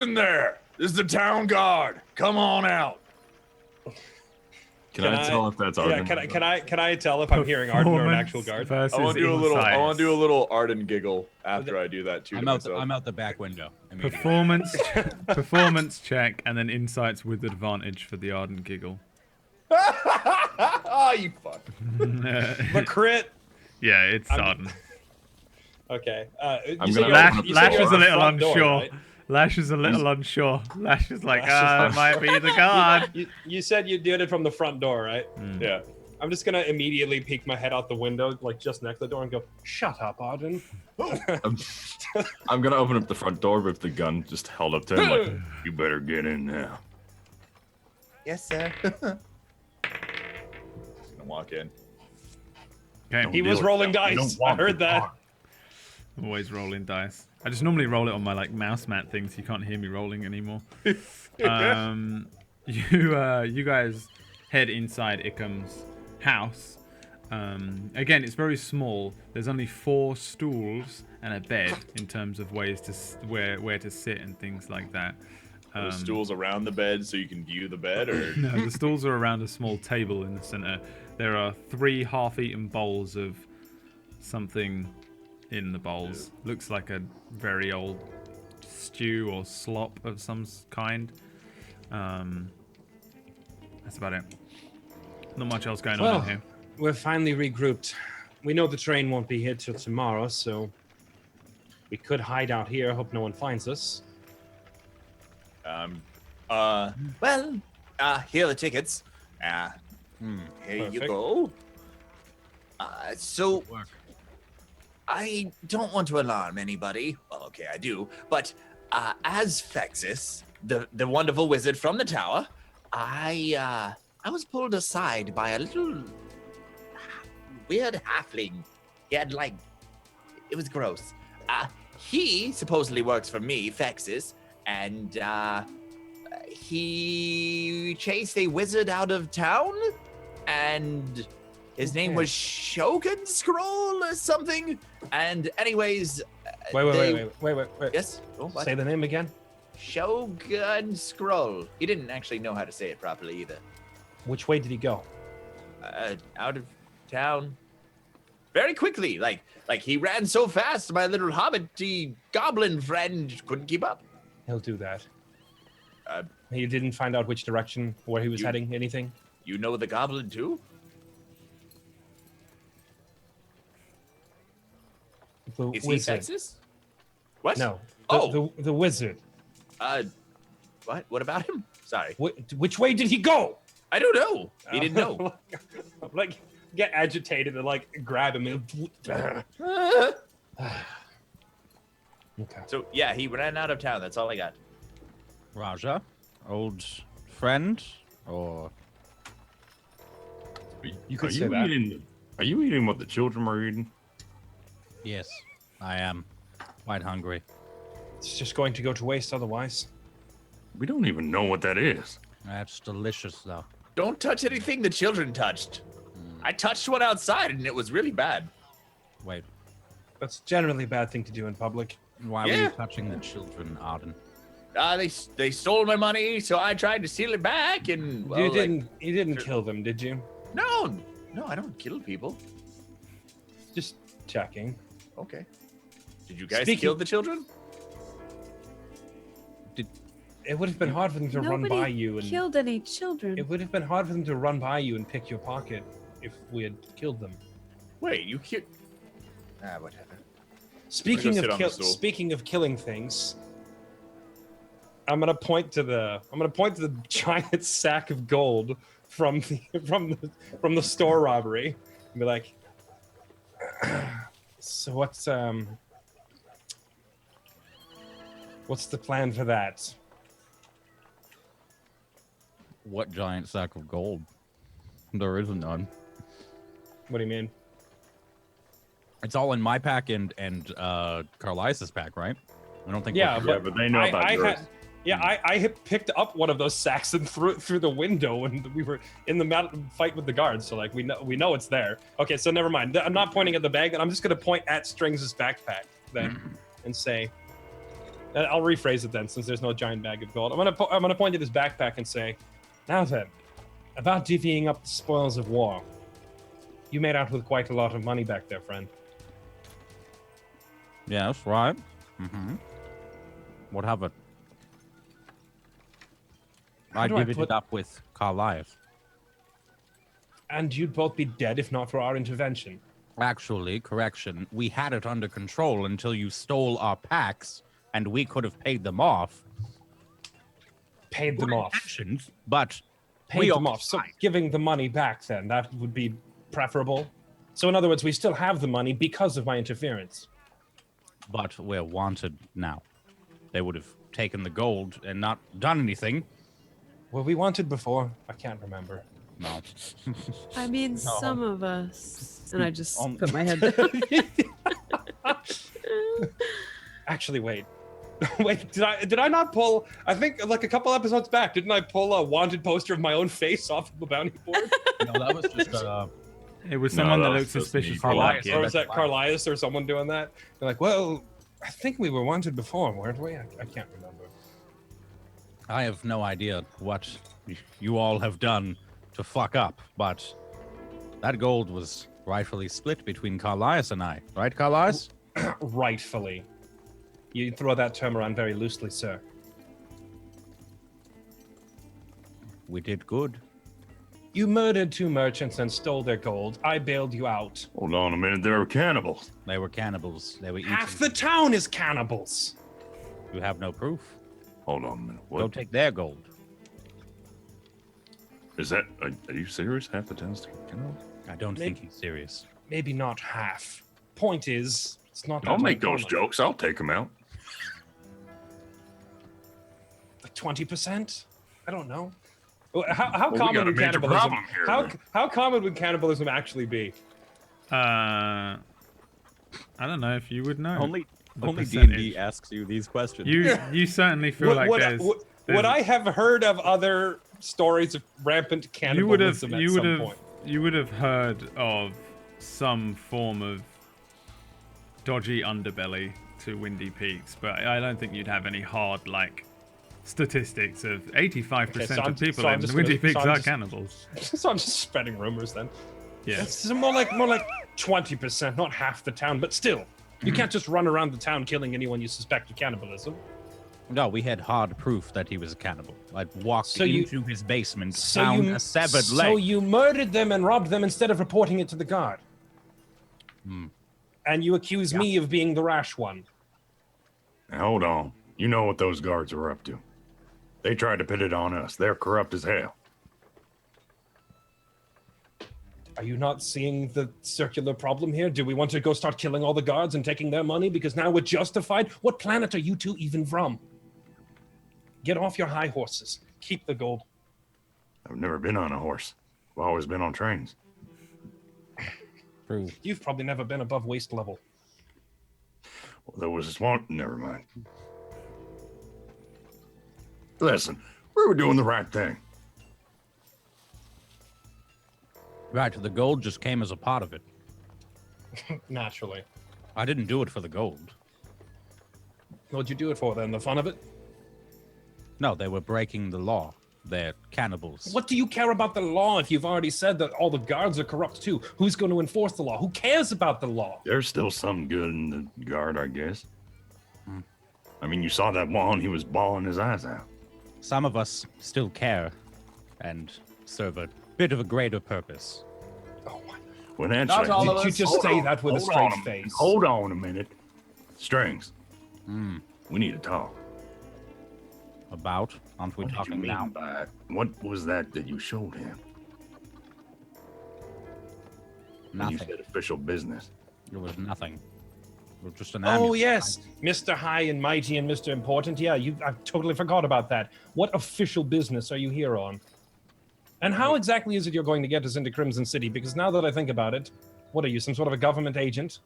in there. This is the town guard. Come on out. Can I tell if that's Arden? Yeah, can I tell if I'm hearing Arden or an actual guard? I want to do a little Arden giggle after I do that too. I'm out the back window. Performance check and then insights with advantage for the Arden giggle. Oh, you fuck. The crit. Yeah, it's Arden. Okay. Lash is a little unsure. Lash is a little unsure. Lash is like, it might be the guard. You said you did it from the front door, right? Mm. Yeah. I'm just gonna immediately peek my head out the window, like just next to the door, and go, "Shut up, Arden." I'm gonna open up the front door with the gun just held up to him, like, you better get in now. Yes, sir. Just gonna walk in. Okay. He was rolling dice. I heard that. Always rolling dice. I just normally roll it on my mouse mat thing, so you can't hear me rolling anymore. You guys head inside Ickham's house. Again, it's very small. There's only 4 stools and a bed in terms of ways to where to sit and things like that. Are the stools around the bed so you can view the bed, or no? The stools are around a small table in the center. There are 3 half-eaten bowls of something in the bowls. Looks like a very old stew or slop of some kind. That's about it. Not much else going on in here. We're finally regrouped. We know the train won't be here till tomorrow, so we could hide out here. Hope no one finds us. Well, here are the tickets. Here you go. So, I don't want to alarm anybody. Well, okay, I do. But as Fexis, the wonderful wizard from the tower, I was pulled aside by a little weird halfling. He had it was gross. He supposedly works for me, Fexis, and he chased a wizard out of town, and his name was Shogun Scroll or something. And anyways, Wait. Yes? Oh, what? Say the name again. Shogun Scroll. He didn't actually know how to say it properly either. Which way did he go? Out of town. Very quickly. Like he ran so fast, my little hobbit goblin friend couldn't keep up. He'll do that. He didn't find out which direction, where he was heading, anything? You know the goblin too? The Is wizard. he Texas? What? No. The wizard. What? What about him? Sorry. Which way did he go? I don't know. He didn't know. Get agitated and grab him and okay. So yeah, he ran out of town. That's all I got. Raja, old friend, or you could say that. Are you eating what the children are eating? yes, I am quite hungry. It's just going to go to waste otherwise. We don't even know what that is. That's delicious, though. Don't touch anything the children touched. I touched one outside and it was really bad. Wait, That's generally a bad thing to do in public. why were you touching the children, Arden? They stole my money, so I tried to steal it back, and You didn't kill them, did you? No, I don't kill people. Just checking. Okay. Did you guys kill the children? It would have been hard for them to run by you and killed any children. it would have been hard for them to run by you and pick your pocket if we had killed them. Wait, you killed? Whatever. Speaking of killing things, I'm gonna point to the giant sack of gold from the store robbery and be like, so what's the plan for that? What giant sack of gold? There isn't none. What do you mean? It's all in my pack and Carlisle's pack, right? I don't think. But they know about yours. I had picked up one of those sacks and threw it through the window, and we were in the fight with the guards. So we know it's there. Okay, so never mind. I'm not pointing at the bag. I'm just gonna point at Strings' backpack then, and say, I'll rephrase it then, since there's no giant bag of gold. I'm gonna point at his backpack and say, now then, about divvying up the spoils of war. You made out with quite a lot of money back there, friend. Yes, right. Mm-hmm. What have it? I divvied it up with Carlias. And you'd both be dead if not for our intervention. Actually, correction. We had it under control until you stole our packs, and we could have paid them off. Paid them off. But Paid them off. So giving the money back then, that would be preferable. So in other words, we still have the money because of my interference. But we're wanted now. They would have taken the gold and not done anything. Were we wanted before? I can't remember. No. I mean, some of us. And I just On- put my head down. Actually, wait. Wait, did I not pull? I think like a couple episodes back, didn't I pull a wanted poster of my own face off of the bounty board? No, that was just It was No, someone that that was looked just me. suspiciously Carlias, like or you. was that Carlias or someone doing that? They're like, well, I think we were wanted before, weren't we? I can't remember. I have no idea what you all have done to fuck up, but that gold was rightfully split between Carlias and I. Right, Carlias? Rightfully. You throw that term around very loosely, sir. We did good. You murdered 2 merchants and stole their gold. I bailed you out. Hold on a minute, they were cannibals. They were cannibals. They were eating. Half the town is cannibals. You have no proof. Hold on a minute. Go What take their gold. is that? Are you serious? Half the town's cannibals? I don't think he's serious. Maybe not half. Point is, it's not that Don't make those uncommon. jokes. I'll take them out. Like 20%? I don't know. How we common got a would major cannibalism? problem here, How then. how common would cannibalism actually be? I don't know if you would know. Only the D&D percentage. asks you these questions. You certainly feel like there's. Would I have heard of other stories of rampant cannibalism at some point? You would have heard of some form of dodgy underbelly to Windy Peaks, but I don't think you'd have any hard statistics of 85% of people in Windy Peaks are cannibals. So I'm just spreading rumors then. Yeah. It's more like 20%, not half the town, but still. You can't just run around the town killing anyone you suspect of cannibalism. No, we had hard proof that he was a cannibal. I'd walked into his basement, So found you a severed so leg. you murdered them and robbed them instead of reporting it to the guard. And you accuse me of being the rash one. Now, hold on. You know what those guards were up to. They tried to put it on us. They're corrupt as hell. Are you not seeing the circular problem here? Do we want to go start killing all the guards and taking their money because now we're justified? What planet are you two even from? Get off your high horses. Keep the gold. I've never been on a horse. I've always been on trains. True. You've probably never been above waist level. Well, there was this one. Never mind. Listen, we were doing the right thing. Right, the gold just came as a part of it. Naturally. I didn't do it for the gold. What'd you do it for then? The fun of it? No, they were breaking the law. They're cannibals. What do you care about the law if you've already said that all the guards are corrupt too? Who's going to enforce the law? Who cares about the law? There's still some good in the guard, I guess. I mean, you saw that one. He was bawling his eyes out. Some of us still care and serve a bit of a greater purpose. Oh, my. When that's Not right, all did of Did you us. just Hold say on, that with a hold straight on a minute, face? Hold on a minute. Strings. We need to talk. About? Aren't we What did you talking mean now? by it? What was that you showed him? When you Nothing. said official business. It was nothing. It was just an Oh, amulet. yes. Mr. High and Mighty and Mr. Important. Yeah, I totally forgot about that. What official business are you here on? And how exactly is it you're going to get us into Crimson City? Because now that I think about it, what are you, some sort of a government agent?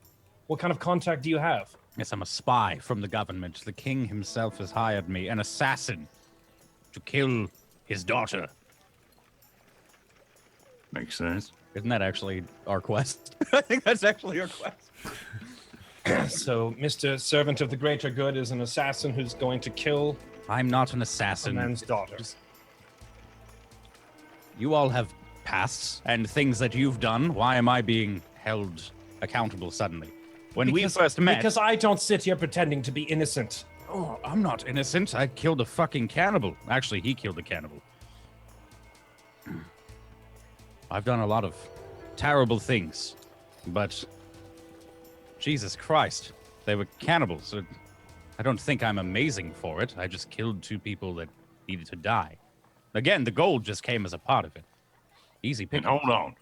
What kind of contact do you have? Yes, I'm a spy from the government. The king himself has hired me, an assassin, to kill his daughter. Makes sense. Isn't that actually our quest? I think that's actually our quest. So, Mr. Servant of the Greater Good is an assassin who's going to kill I'm not an a assassin. man's daughter. You all have pasts and things that you've done. Why am I being held accountable suddenly? When we first met... Because I don't sit here pretending to be innocent. Oh, I'm not innocent. I killed a fucking cannibal. Actually, he killed a cannibal. I've done a lot of terrible things, but Jesus Christ, they were cannibals. I don't think I'm amazing for it. I just killed 2 people that needed to die. Again, the gold just came as a part of it. Easy And pick. hold on.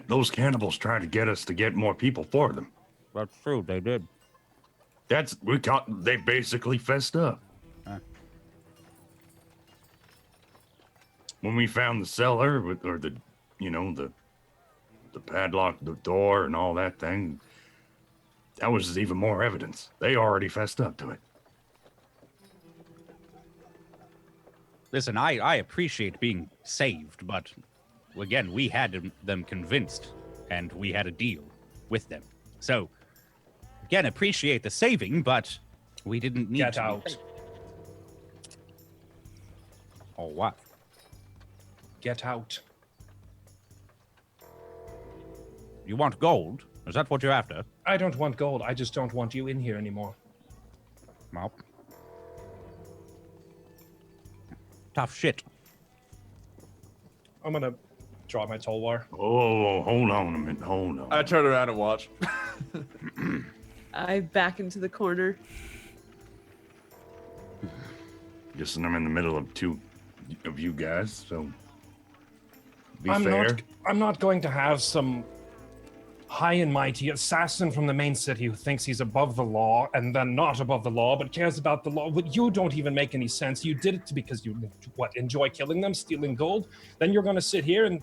Those cannibals tried to get us to get more people for them. That's true, they did. They basically fessed up. When we found the cellar or the padlock, the door and all that thing, that was even more evidence. They already fessed up to it. Listen, I appreciate being saved, but again, we had them convinced, and we had a deal with them. So, again, appreciate the saving, but we didn't need Get to. out. Oh, what? Get out. You want gold? Is that what you're after? I don't want gold. I just don't want you in here anymore. Well, tough shit. I'm gonna draw my Tolwar. Oh, hold on a minute. Hold on. I turn around and watch. I back into the corner. Guessing I'm in the middle of 2 of you guys, so be I'm fair. not going to have some high and mighty assassin from the main city who thinks he's above the law and then not above the law but cares about the law. But you don't even make any sense. You did it because you enjoy killing them, stealing gold. Then you're going to sit here and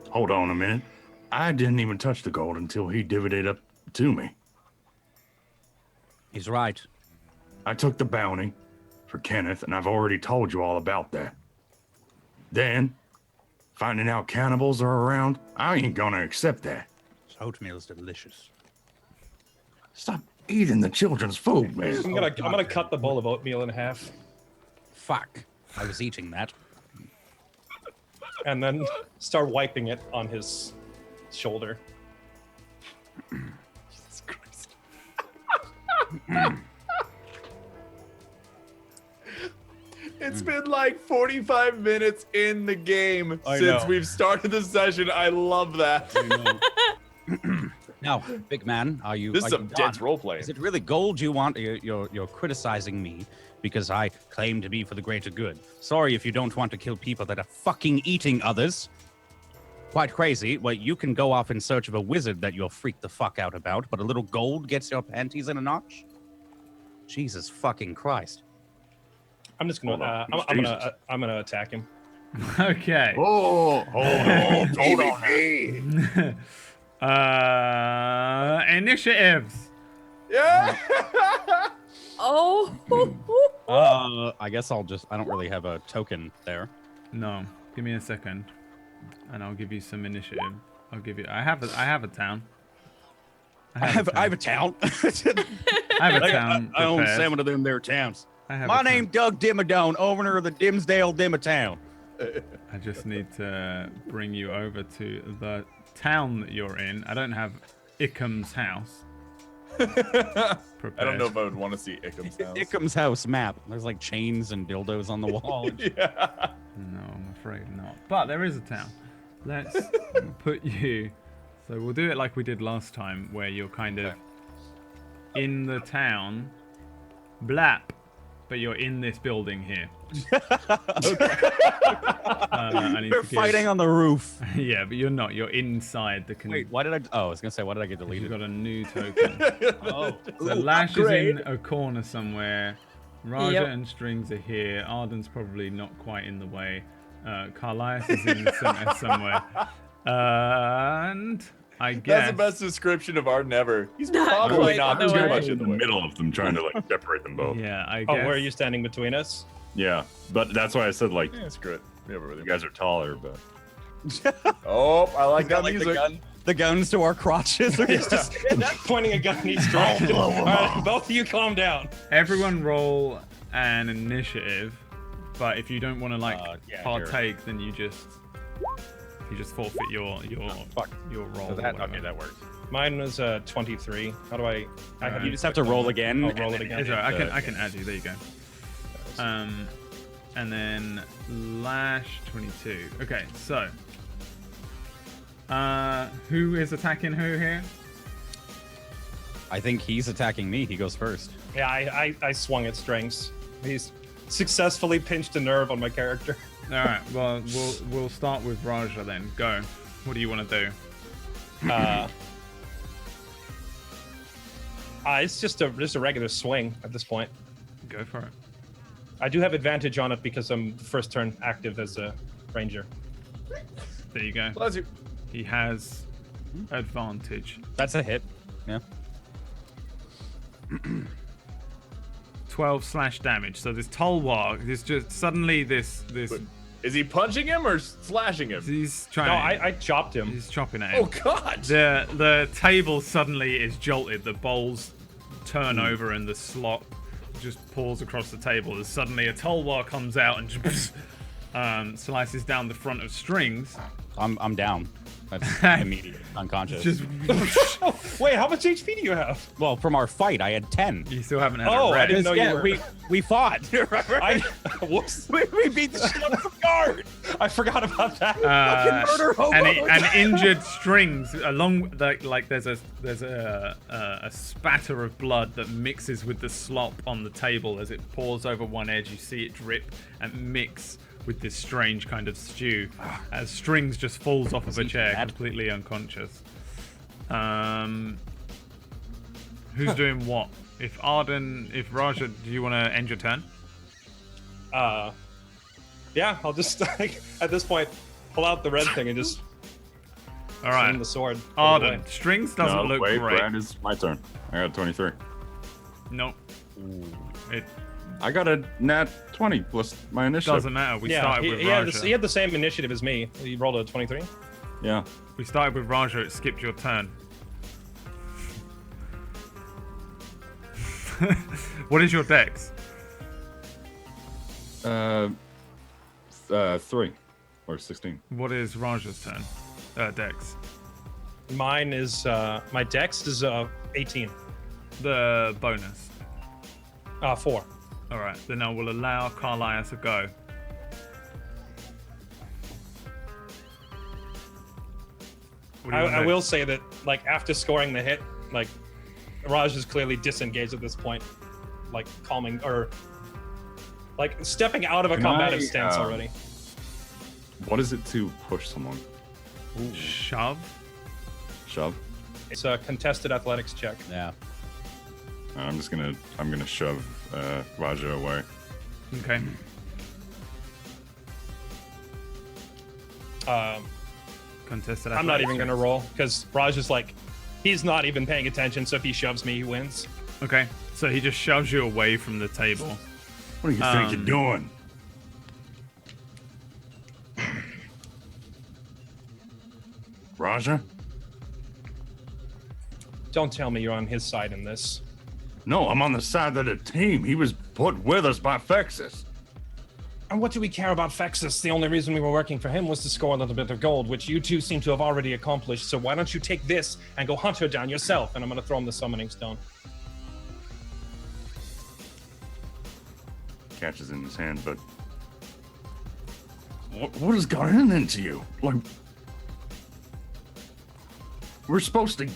Hold on a minute. I didn't even touch the gold until he divvied it up to me. He's right. I took the bounty for Kenneth, and I've already told you all about that. Then, finding out cannibals are around, I ain't gonna accept that. This oatmeal is delicious. Stop eating the children's food, man. I'm gonna cut the bowl of oatmeal in half Fuck. I was eating that. and then start wiping it on his shoulder. Jesus Christ. It's been like 45 minutes in the game I since know. we've started the session. I love that. Now, big man, are you? This is are some you dense done? role playing. Is it really gold you want? You're criticizing me because I claim to be for the greater good. Sorry if you don't want to kill people that are fucking eating others. Quite crazy. Well, you can go off in search of a wizard that you'll freak the fuck out about, but a little gold gets your panties in a notch? Jesus fucking Christ. I'm just gonna I'm gonna attack him. Okay. Oh, hold on. Initiatives. Yeah. Oh. I guess I don't really have a token there. No, give me a second, and I'll give you some initiative. I have a town. I have a town. I have a town. I own prepared. 7 of them there towns. I have My a town. name Doug Dimmadome, owner of the Dimsdale Dimmertown. I just need to bring you over to the town that you're in. I don't have Ickham's house. I don't know prepared. if I would want to see Ickham's house. Ickham's house map. There's like chains and dildos on the wall. Yeah. No, I'm afraid not. But there is a town. Let's put you. So we'll do it like we did last time, where you're kind of in the town, blap, but you're in this building here. I need We're to give- fighting on the roof. Yeah, but you're not. You're inside the. Wait, why did I? Oh, I was gonna say, why did I get You've deleted? got a new token. Oh, So Lash is in a corner somewhere. Raja Yep. and Strings are here. Arden's probably not quite in the way. Carlias is in the center somewhere. And I That's guess the best description of Arden ever. He's Not probably quite not in the too way. much in in the the way. middle of them, trying to like separate them both. Yeah, I Oh, guess. where are you standing between us? Yeah, but that's why I said like Yeah, screw it. Yeah, you guys are taller, but Oh, I like that like the music. gun. the guns to our crotches. He's just pointing a gun in each direction. All right, both of you calm down. Everyone roll an initiative, but if you don't want to like partake, then you just forfeit your roll. So okay, that works. Mine was 23. How do I? You just have to roll again. I'll roll it again. It's all right. I can add you. There you go. And then Lash 22. Okay, so who is attacking who here? I think he's attacking me. He goes first. Yeah, I swung at strings. He's successfully pinched a nerve on my character. All right. Well, we'll start with Raja then. Go. What do you want to do? It's just a regular swing at this point. Go for it. I do have advantage on it because I'm the first turn active as a ranger. There you go. Bless you. He has advantage. That's a hit. Yeah. 12 slash damage. So this Tulwar is just suddenly this. Is he punching him or slashing him? He's trying. No, I chopped him. He's chopping at him. Oh God! The table suddenly is jolted. The bowls turn over and the slop just pours across the table. As suddenly a Tulwar comes out and just, slices down the front of strings. I'm down. That's immediate. Unconscious. Just Wait, how much HP do you have? Well, from our fight, I had 10. you still haven't had Oh, a I rest. didn't know you Yeah, were. we fought. Whoops. We beat the shit out of the guard. I forgot about that. Murder hobo. and injured strings along like there's a spatter of blood that mixes with the slop on the table as it pours over one edge. You see it drip and mix with this strange kind of stew as strings just falls off of a chair completely unconscious. Who's doing what? If Raja, do you want to end your turn? Yeah, I'll just at this point pull out the red thing and just All right. swing the sword. Arden, strings doesn't look wait, great. Brad, it's my turn. I got 23. Nope. It I got a nat 20 plus my initiative. doesn't matter. We Yeah, started with Raja. he had the same initiative as me. He rolled a 23. Yeah. We started with Raja. It skipped your turn. What is your dex? 3 or 16. What is Raja's turn? Dex. Mine is my dex is 18. The bonus. 4. All right. Then I will allow Carlisle to go. What do you I wanna do? will say that like after scoring the hit, like Raj is clearly disengaged at this point, like calming or like stepping out of a Can combative I, stance already. What is it to push someone? Shove. Shove? It's a contested athletics check. Yeah. I'm gonna shove Raja away. Okay. Contested. I'm not even athletics. gonna roll because Raj is like, he's not even paying attention. So if he shoves me, he wins. Okay. So he just shoves you away from the table. What do you think you're doing? Raja? Don't tell me you're on his side in this. No, I'm on the side of the team. He was put with us by Fexus. And what do we care about Fexus? The only reason we were working for him was to score a little bit of gold, which you two seem to have already accomplished. So why don't you take this and go hunt her down yourself? And I'm gonna throw him the summoning stone. Catches in his hand, but what has gotten into you? Like, we're supposed to,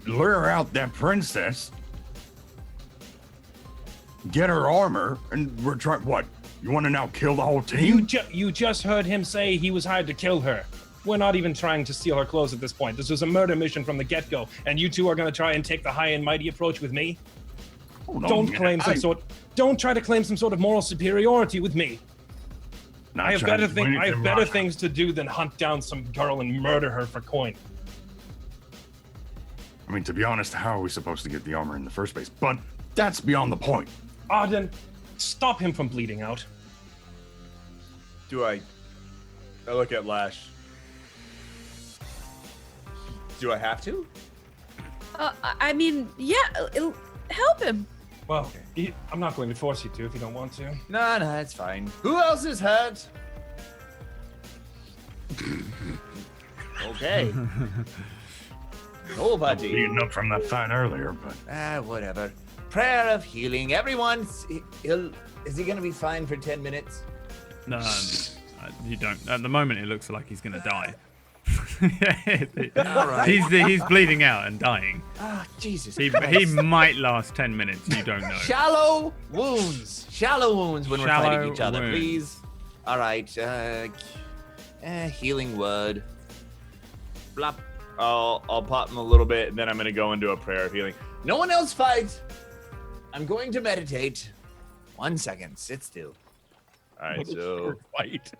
lure out that princess, get her armor, and we're trying. What? You want to now kill the whole team? You just heard him say he was hired to kill her. We're not even trying to steal her clothes at this point. This was a murder mission from the get-go, and you two are going to try and take the high and mighty approach with me. Hold on, Don't man. claim some sort. Don't try to claim some sort of moral superiority with me. Not I have trying better to do anything wrong. things to do than hunt down some girl and murder her for coin. I mean, to be honest, how are we supposed to get the armor in the first place? But that's beyond the point. Arden, stop him from bleeding out. I look at Lash. Do I have to? I mean, yeah, it'll help him. Well, I'm not going to force you to if you don't want to. No, it's fine. Who else is hurt? Okay. Nobody. Beating up from that fight earlier, but Whatever. Prayer of healing. Everyone's. Is he gonna be fine for 10 minutes? No, you don't. At the moment, it looks like he's gonna die. All right. He's bleeding out and dying. Ah, Jesus. He Christ. might last 10 minutes. You don't know. Shallow wounds. Shallow wounds when we're Shallow fighting each other, wounds. please. All right. Healing word. Blop. I'll pop him a little bit, and then I'm gonna go into a prayer of healing. No one else fight. I'm going to meditate. 1 second. Sit still. All right. So Fight.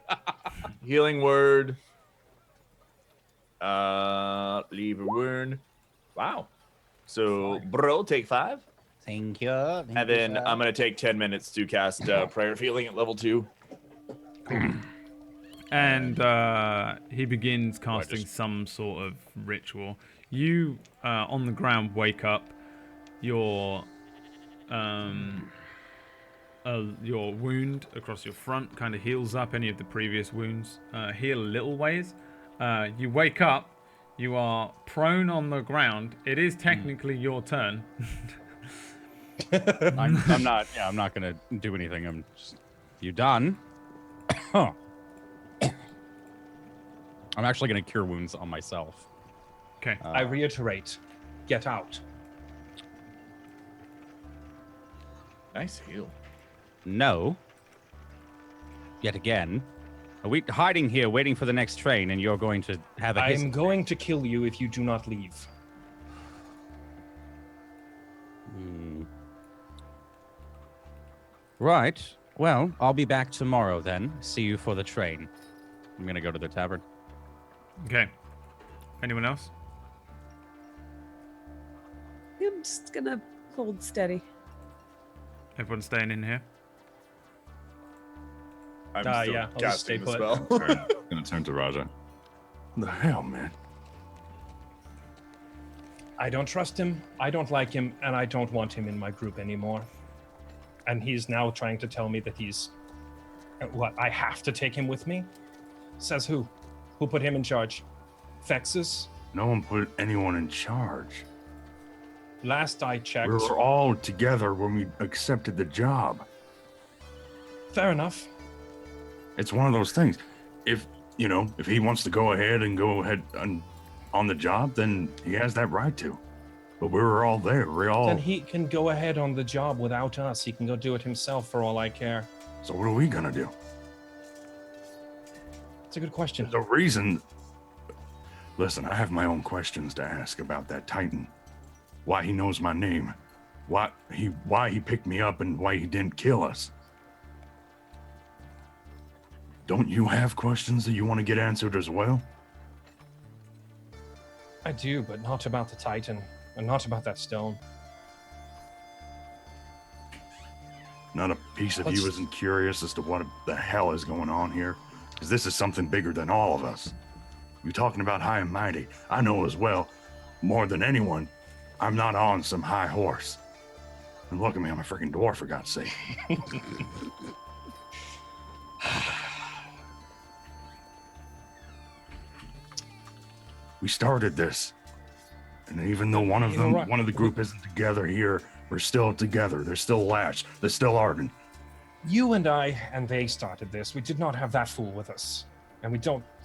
healing word. Leave a wound. Wow. So, bro, take 5. Thank you. And then I'm going to take 10 minutes to cast Prayer of Healing at level 2. And he begins casting some sort of ritual. You, on the ground, wake up. Your wound across your front kind of heals up. Any of the previous wounds heal a little ways. You wake up. You are prone on the ground. It is technically your turn. I'm not. Yeah, I'm not gonna do anything. I'm just. You done? Huh. I'm actually gonna cure wounds on myself. Okay. I reiterate, get out. Nice heal. No. Yet again. Are we hiding here, waiting for the next train, and you're going to have a hiss? I'm going to kill you if you do not leave. Right. Well, I'll be back tomorrow then. See you for the train. I'm gonna go to the tavern. Okay. Anyone else? I'm just gonna hold steady. Everyone staying in here? I'm Yeah, still I'll just casting stay the put. spell. Gonna turn to Raja. the hell, man? I don't trust him, I don't like him, and I don't want him in my group anymore. And he's now trying to tell me that he's... What, I have to take him with me? Says who? Who put him in charge? Fexus? No one put anyone in charge. Last I checked... We were all together when we accepted the job. Fair enough. It's one of those things. If he wants to go ahead on the job, then he has that right to. But we were all there. Then he can go ahead on the job without us. He can go do it himself for all I care. So what are we gonna do? It's a good question. The reason. Listen, I have my own questions to ask about that Titan. Why he knows my name. Why he picked me up and why he didn't kill us. Don't you have questions that you want to get answered as well? I do, but not about the Titan, and not about that stone. Not a piece of you isn't curious as to what the hell is going on here? Because this is something bigger than all of us. You're talking about high and mighty. I know as well, more than anyone, I'm not on some high horse. And look at me, I'm a freaking dwarf, for God's sake. We started this. And even though one of the group isn't together here, we're still together. They're still lashed. They're still ardent. You and I and they started this. We did not have that fool with us. And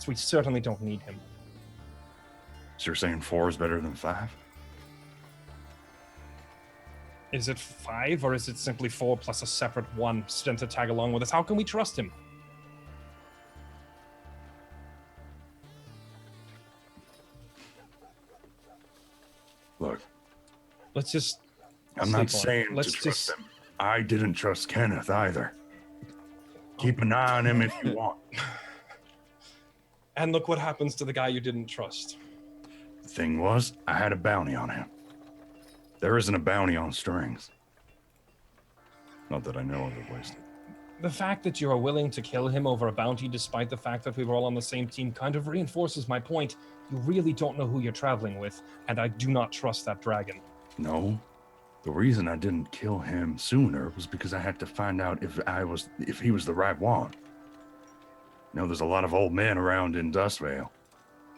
we certainly don't need him. So you're saying 4 is better than 5? Is it 5 or is it simply 4 plus a separate 1 sent to tag along with us? How can we trust him? Look, let's just. I'm not saying to trust him. I didn't trust Kenneth either. Keep an eye on him if you want. And look what happens to the guy you didn't trust. The thing was, I had a bounty on him. There isn't a bounty on strings. Not that I know of, at least. The fact that you are willing to kill him over a bounty, despite the fact that we were all on the same team, kind of reinforces my point. You really don't know who you're traveling with, and I do not trust that dragon. No. The reason I didn't kill him sooner was because I had to find out if he was the right one. You know, there's a lot of old men around in Dustvale.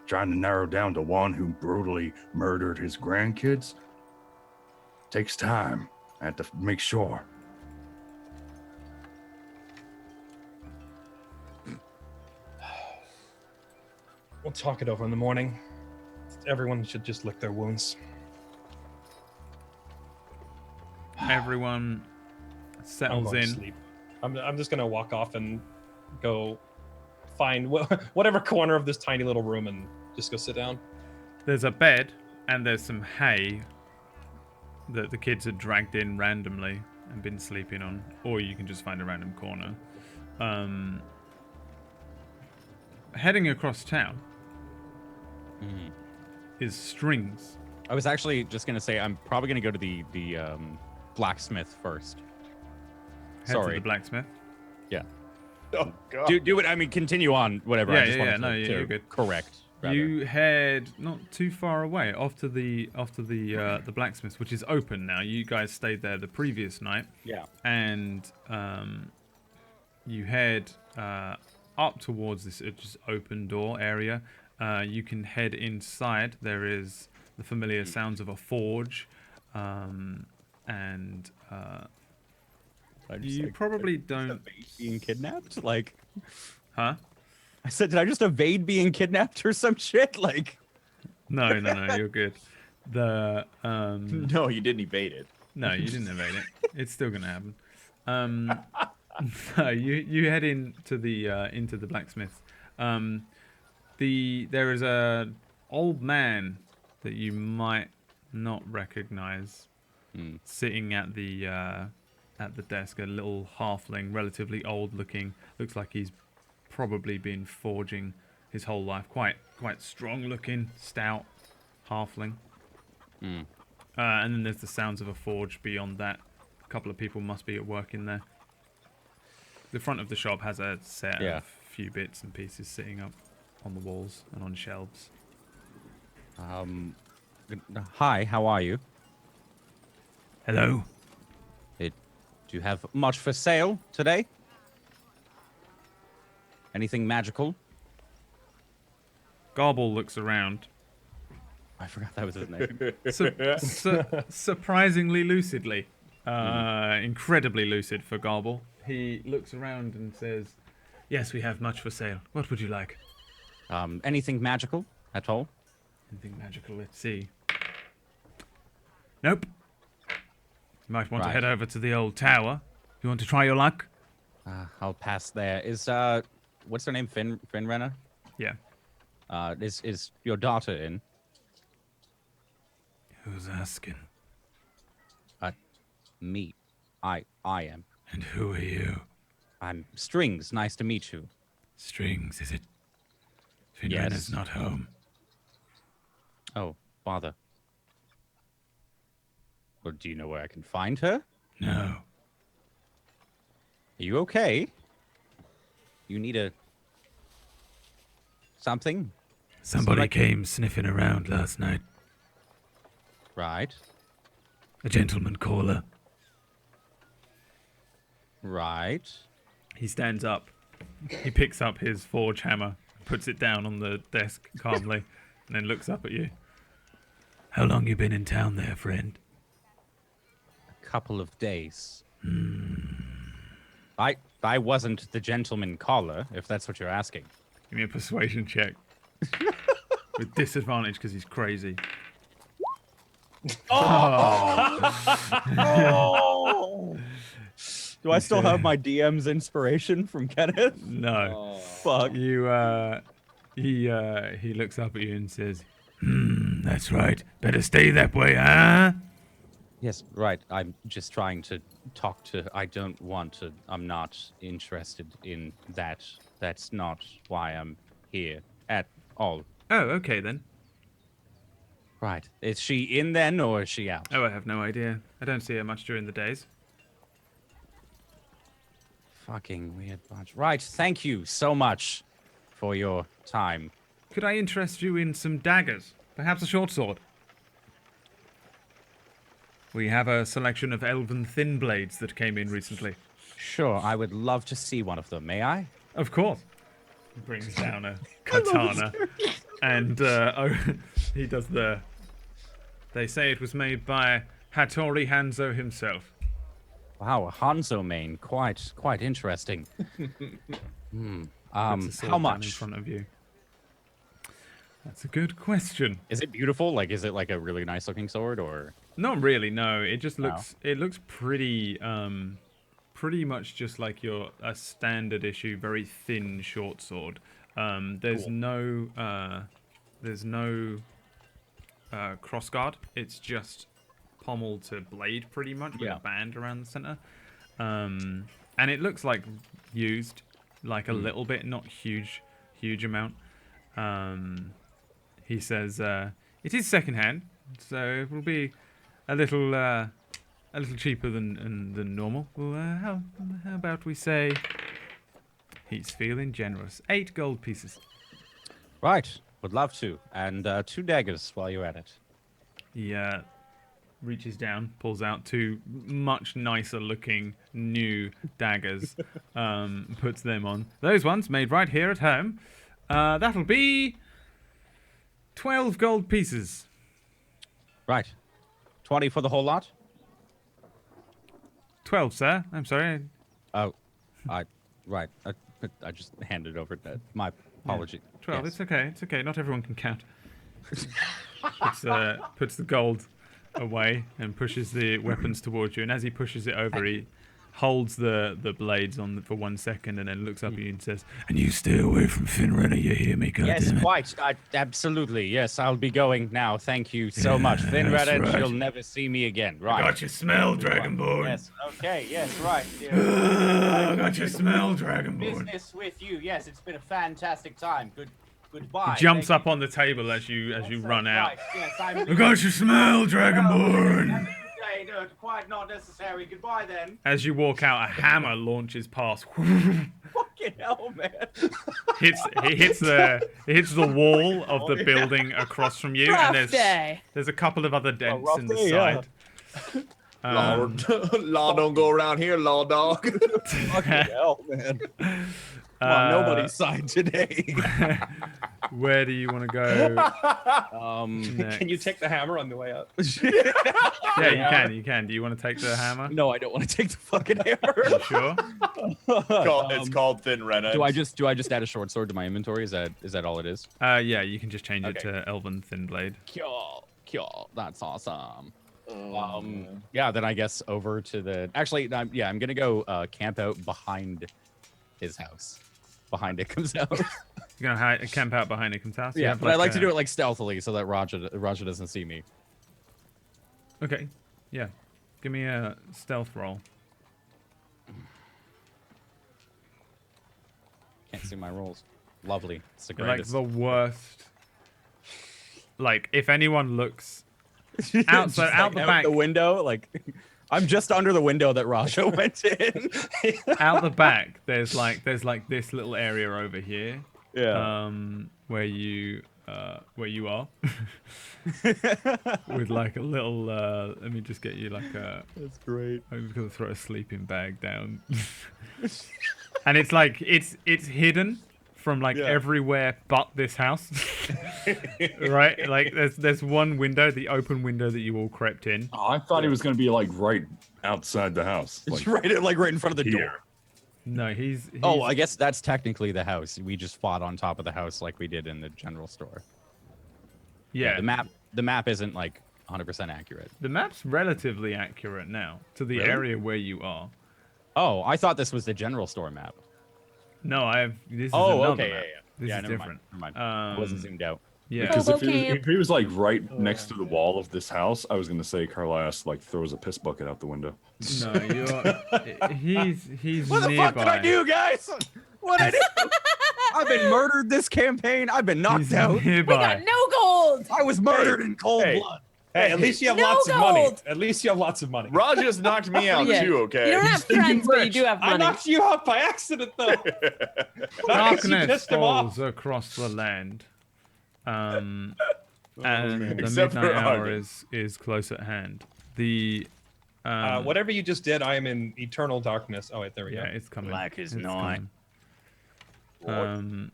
Trying to narrow down to one who brutally murdered his grandkids takes time. I had to make sure. We'll talk it over in the morning. Everyone should just lick their wounds. Everyone I'm settles going to in. sleep. I'm just gonna walk off and go find whatever corner of this tiny little room and just go sit down. There's a bed and there's some hay that the kids had dragged in randomly and been sleeping on, or you can just find a random corner. Heading across town is Strings. I was actually just gonna say I'm probably gonna go to the blacksmith first. Head to the blacksmith. Yeah. Oh god. Do it. I mean, continue on. Whatever. Yeah, I just yeah, wanted yeah. No, to you're good. Correct. Rather. You head not too far away off to the blacksmith, which is open now. You guys stayed there the previous night. Yeah. And you head up towards this just open door area. You can head inside. There is the familiar sounds of a forge, and you probably don't being kidnapped. Like, huh? I said, did I just evade being kidnapped or some shit? Like, No, you're good. The No, you didn't evade it. No, you didn't evade it. It's still gonna happen. No, you head into the blacksmith. There is a old man that you might not recognize sitting at the desk. A little halfling, relatively old looking. Looks like he's probably been forging his whole life. Quite strong looking, stout halfling. And then there's the sounds of a forge beyond that. A couple of people must be at work in there. The front of the shop has a set of few bits and pieces sitting up on the walls and on shelves. Hi, how are you? Hello. Do you have much for sale today? Anything magical? Garble looks around. I forgot that was his name. Surprisingly lucidly. Incredibly lucid for Garble. He looks around and says, "Yes, we have much for sale. What would you like?" Anything magical at all? Anything magical? Let's see. Nope. You might want to head over to the old tower. You want to try your luck? I'll pass there. Is what's her name? Finrenna? Yeah. Is your daughter in? Who's asking? Me. I am. And who are you? I'm Strings. Nice to meet you. Strings, is it? Finrenna's not home. Oh, bother. Or do you know where I can find her? No. Are you okay? You need something? Somebody came sniffing around last night. Right. A gentleman caller. Right. He stands up. He picks up his forge hammer, puts it down on the desk calmly, and then looks up at you. How long you been in town there, friend? A couple of days. I wasn't the gentleman caller, if that's what you're asking. Give me a persuasion check. With disadvantage because he's crazy. Do I still have my DM's inspiration from Kenneth? No. Fuck. You he looks up at you and says, that's right. Better stay that way, huh? Yes, right. I'm just trying to talk to... I'm not interested in that. That's not why I'm here at all. Oh, okay then. Right. Is she in then, or is she out? Oh, I have no idea. I don't see her much during the days. Fucking weird bunch. Right, thank you so much for your time. Could I interest you in some daggers? Perhaps a short sword? We have a selection of elven thin blades that came in recently. Sure, I would love to see one of them. May I? Of course. He brings down a katana. And he does the... They say it was made by Hattori Hanzo himself. Wow, a Hanzo main. Quite interesting. Puts a sword How down much? in front of you. That's a good question. Is it beautiful? Like, is it like a really nice looking sword, or? Not really, no. It just looks... It looks pretty... pretty much just like a standard issue, very thin short sword. There's cool. There's no crossguard. It's just pommel to blade, pretty much, with a band around the center. And it looks like used, like a little bit, not huge amount. He says it is secondhand, so it will be a little cheaper than normal. Well, how about we say he's feeling generous? 8 gold pieces. Right, would love to. And 2 daggers while you're at it. He reaches down, pulls out 2 much nicer looking new daggers, puts them on. Those ones made right here at home. That'll be 12 gold pieces. Right. 20 for the whole lot? 12, sir. I'm sorry. Oh, right. I just handed over to my apology. 12. Yes. It's okay. It's okay. Not everyone can count. Puts the gold away and pushes the weapons towards you. And as he pushes it over, he holds the blades on for 1 second and then looks up at you and says, "And you stay away from Finrena, you hear me, goddammit?" Yes, quite. Absolutely. Yes, I'll be going now. Thank you so much. Finrena, right. you'll never see me again. Right. I got your smell, Dragonborn. Yes. Okay. Yes. Right. I got your smell, Dragonborn. Business with you. Yes, it's been a fantastic time. Goodbye. He jumps up on the table as you run out. Right. Yes, I got your smell, Dragonborn. No, quite not necessary. Goodbye then. As you walk out, a hammer launches past. Fucking hell, man. He hits the wall of the building across from you, and there's a couple of other dents in the side. Law don't go around here, law dog. Fucking hell, man. Come on, nobody's side today. Where do you want to go? Can you take the hammer on the way up? Yeah, you can. Do you want to take the hammer? No, I don't want to take the fucking hammer. You sure? It's called Finrena. Do I just add a short sword to my inventory? Is that all it is? Yeah, you can just change it to Elven Thin Blade. Cool. That's awesome. Yeah, then I guess over to the... Actually, I'm going to go camp out behind his house. Behind Ickum's house. You're going to camp out behind Ickum's house? Yeah, but I like to do it like stealthily so that Raja doesn't see me. Okay, yeah. Give me a stealth roll. Can't see my rolls. Lovely. It's the You're like greatest. the worst. Like, if anyone looks out the back, the window, like I'm just under the window that Raja went in. out the back, there's like this little area over here. Yeah. Where you are. With like a little. Let me just get you like a. That's great. I'm just gonna throw a sleeping bag down. And it's like it's hidden from like everywhere but this house. Right? Like there's one window, the open window that you all crept in. Oh, I thought he was going to be like right outside the house. It's Like, right in front of the here. door. No, he's Oh, I guess that's technically the house. We just fought on top of the house like we did in the general store. yeah. The map isn't like 100% accurate. The map's relatively accurate now to the Really? area where you are. Oh, I thought this was the general store map. No, this is Oh, another okay, map. yeah. This Yeah, is never different. Mind. I wasn't zoomed out. Yeah. Because Okay. if he was like right next to the wall of this house, I was going to say Carlias like throws a piss bucket out the window. No, he's What the nearby. fuck did I do, guys? What did I do? I've been murdered this campaign. I've been knocked He's out. nearby. We got no gold. I was murdered in cold blood. Hey, at least you have No lots of money. gold. At least you have lots of money. Raj just knocked me out Yeah. too. Okay. You don't have friends, but you do have I money. knocked you out by accident, though. Not 'cause you Darkness pissed him off. falls across the land. And the Except for midnight hour Arden. is close at hand. The Whatever you just did, I am in eternal darkness. Oh wait, there we yeah, go. it's coming. Black is It's night. coming.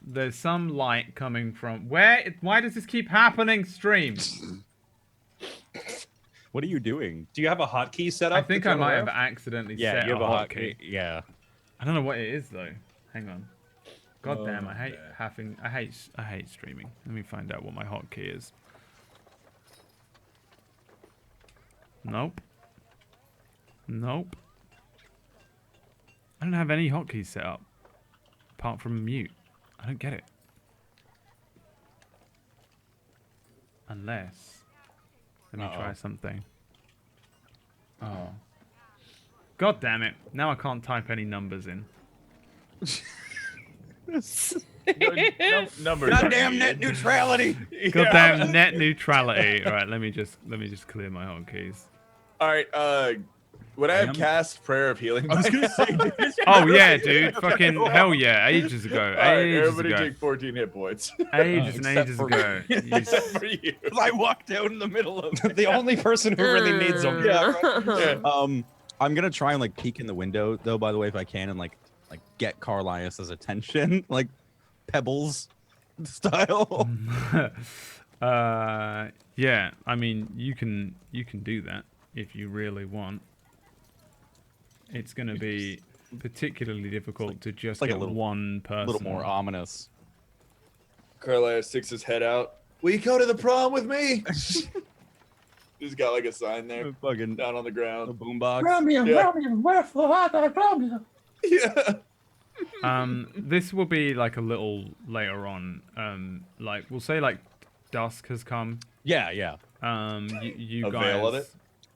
There's some light coming from where? Why does this keep happening? Stream. What are you doing? Do you have a hotkey set up? I think to I turn might around? have accidentally Yeah, set you have a a hotkey. Yeah. I don't know what it is though. Hang on. God Oh, damn, I hate yeah. having. I hate streaming. Let me find out what my hotkey is. Nope. Nope. I don't have any hotkeys set up apart from mute. I don't get it. Unless, let me try something. Oh. God damn it! Now I can't type any numbers in. Numbers. Goddamn net neutrality. Goddamn net neutrality. All right, let me just clear my hotkeys. All right. Would I have Damn. cast Prayer of Healing? I was gonna say, Oh yeah, dude! Fucking hell yeah! Ages ago. All right, Ages everybody ago. take 14 hit points. Ages and Except ages for ago. me. You Except for you. I walked out in the middle of it. The only person who really needs them. Yeah. I'm gonna try and like peek in the window though, by the way, if I can, and like get Carlias's attention, like Pebbles style. Yeah. I mean, you can do that if you really want. It's gonna be particularly difficult to just like a get little- one A person. little more ominous. Carlisle sticks his head out. Will you go to the prom with me? He's got like a sign there Fucking down on the a ground. boombox. Yeah. This will be like a little later on. Like we'll say like dusk has come. Yeah, yeah. You A guys. veil of it?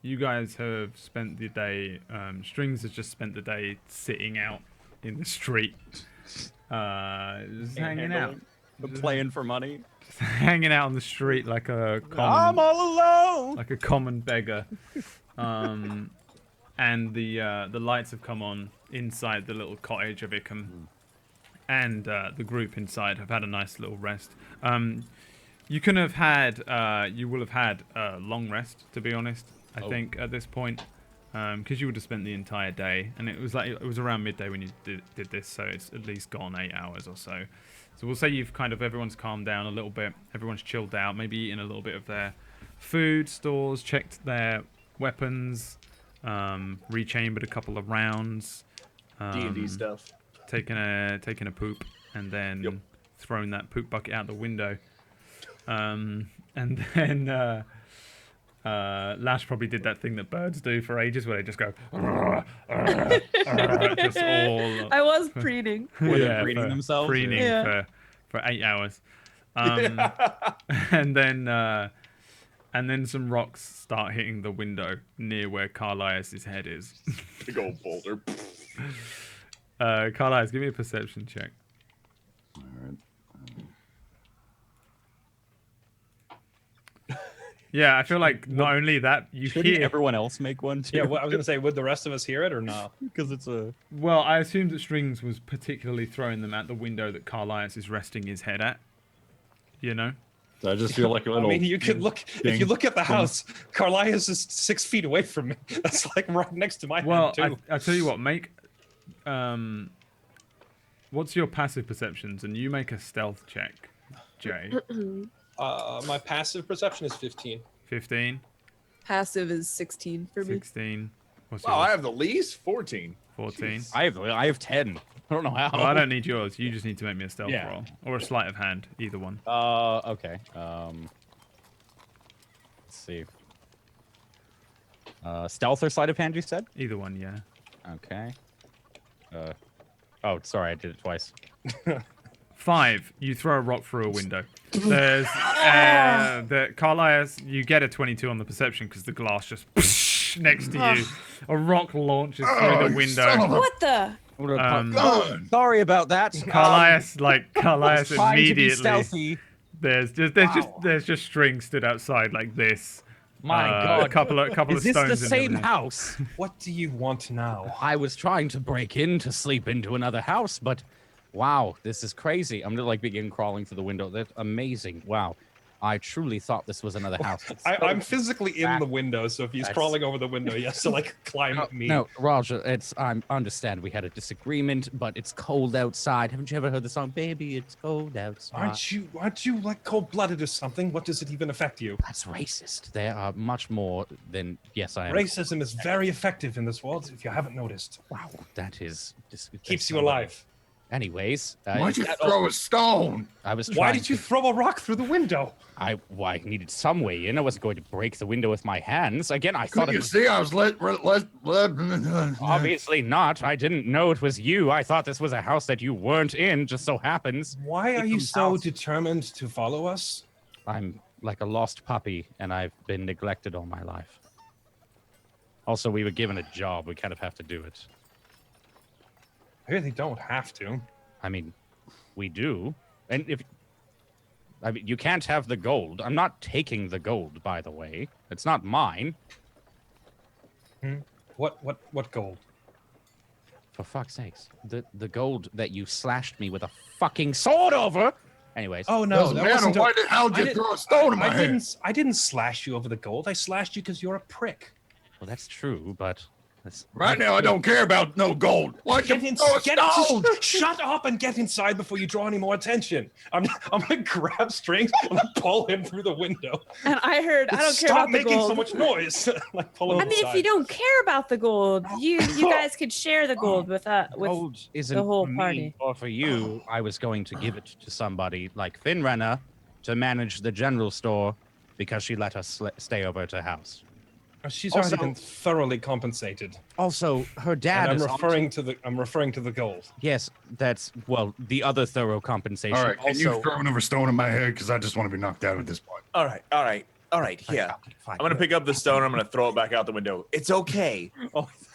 You guys have spent the day. Strings has just spent the day sitting out in the street, just hanging out, Playing for money. hanging out on the street like a I'm common, all alone. like a common beggar. And the lights have come on inside the little cottage of Ickham, and the group inside have had a nice little rest. You can have had, you will have had a long rest, to be honest. I think at this point, because you would have spent the entire day, and it was around midday when you did this, so it's at least gone 8 hours or so. So we'll say you've everyone's calmed down a little bit, everyone's chilled out, maybe eaten a little bit of their food stores, checked their weapons, rechambered a couple of rounds, D&D stuff. taken a poop, and then thrown that poop bucket out the window. And then Lash probably did that thing that birds do for ages, where they just go, just all. I was preening. Were they preening themselves? Preening Yeah. for 8 hours, and then some rocks start hitting the window near where Carlias's head is. Big old boulder. Carlias, give me a perception check. All right. Yeah, I feel like not only that, you Shouldn't hear. everyone else make one too? Yeah, well, I was gonna say, would the rest of us hear it or no? because it's a. Well, I assumed that Strings was particularly throwing them at the window that Carlias is resting his head at. You know? So I just feel like a I little. mean, you could look. If you look at the house, Carlias is 6 feet away from me. That's like right next to my Well, head too. I tell you what, make. What's your passive perceptions? And you make a stealth check, Jay. My passive perception is 15. 15, Passive is 16 for me. 16. What's Wow, I yours? have the least 14. 14. I have 10. I don't know how. Well, I don't need yours. You just need to make me a stealth Yeah. roll or a sleight of hand, either one. Okay. Let's see. Stealth or sleight of hand, you said? Either one, yeah. Okay. Oh, sorry, I did it twice. 5. You throw a rock through a window. There's the Carlias. You get a 22 on the perception because the glass just next to you. A rock launches through the window. What the? Sorry about that. Carlias was trying to be immediately stealthy. There's just string stood outside like this. My God. A couple of Is this stones the in same there. house? What do you want now? I was trying to break in to sleep into another house, but wow, this is crazy. I'm gonna like begin crawling through the window. That's amazing. Wow. I truly thought this was another house. I'm physically in the window, so if he's crawling over the window, he has to like climb me. No, Roger, I understand we had a disagreement, but it's cold outside. Haven't you ever heard the song, Baby, It's Cold Outside? Aren't you like cold-blooded or something? What does it even affect you? That's racist. There are much more than, yes, I am. Racism is very effective in this world, if you haven't noticed. Wow, that is... Keeps you alive. Anyways... Why'd you throw a stone? I was Why did you throw a rock through the window? I needed some way in. I wasn't going to break the window with my hands. Again, I thought Couldn't you see I was Obviously not. I didn't know it was you. I thought this was a house that you weren't in, just so happens. Why are you so determined to follow us? I'm like a lost puppy, and I've been neglected all my life. Also, we were given a job. We kind of have to do it. I really don't have to. I mean, we do. And you can't have the gold. I'm not taking the gold, by the way. It's not mine. What gold? For fuck's sakes. The gold that you slashed me with a fucking sword over. Anyways. Oh no, that wasn't why the hell did you throw a stone in my head? I didn't slash you over the gold. I slashed you because you're a prick. Well, that's true, but right now I don't care about no gold. Why'd you throw a stone? Shut up and get inside before you draw any more attention. I'm gonna grab strings and pull him through the window. And I heard, I don't care Stop about the making gold. so much noise. Like pull him I mean, if inside. you don't care about the gold, you guys could share the gold with gold isn't the whole for me party. or for you. I was going to give it to somebody like Finrenna to manage the general store because she let us stay over at her house. She's already been thoroughly compensated. Also, her dad And is I'm referring to the gold. Yes, that's the other thorough compensation. All right, can you throw another stone in my head? Because I just want to be knocked out at this point. All right. Here, I'm gonna pick up the stone. I'm gonna throw it back out the window. It's okay.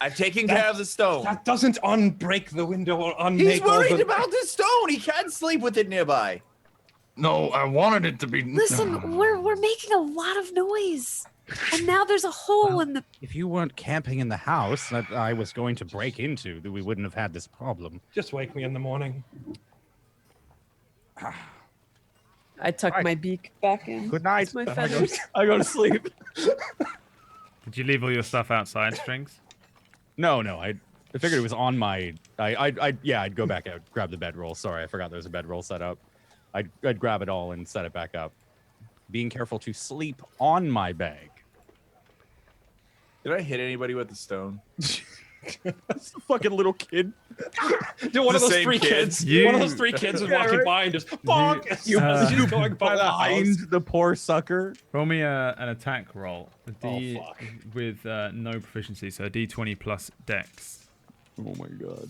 I've taken care of the stone. That doesn't unbreak the window or unmake. He's worried about the stone. He can't sleep with it nearby. No, I wanted it to be. Listen, we're making a lot of noise. And now there's a hole in the... If you weren't camping in the house that I was going to break into, then we wouldn't have had this problem. Just wake me in the morning. I tuck my beak back in. Good night. My feathers. I go to sleep. Did you leave all your stuff outside, Strings? No. I figured it was on my... I'd go back out, grab the bedroll. Sorry, I forgot there was a bedroll set up. I'd grab it all and set it back up. Being careful to sleep on my bag. Did I hit anybody with the stone? That's a fucking little kid. Dude, one of those three kids. One of those three kids was walking by and just fuck. You going by behind the poor sucker. Roll me an attack roll. With no proficiency, so D20 plus Dex. Oh my god.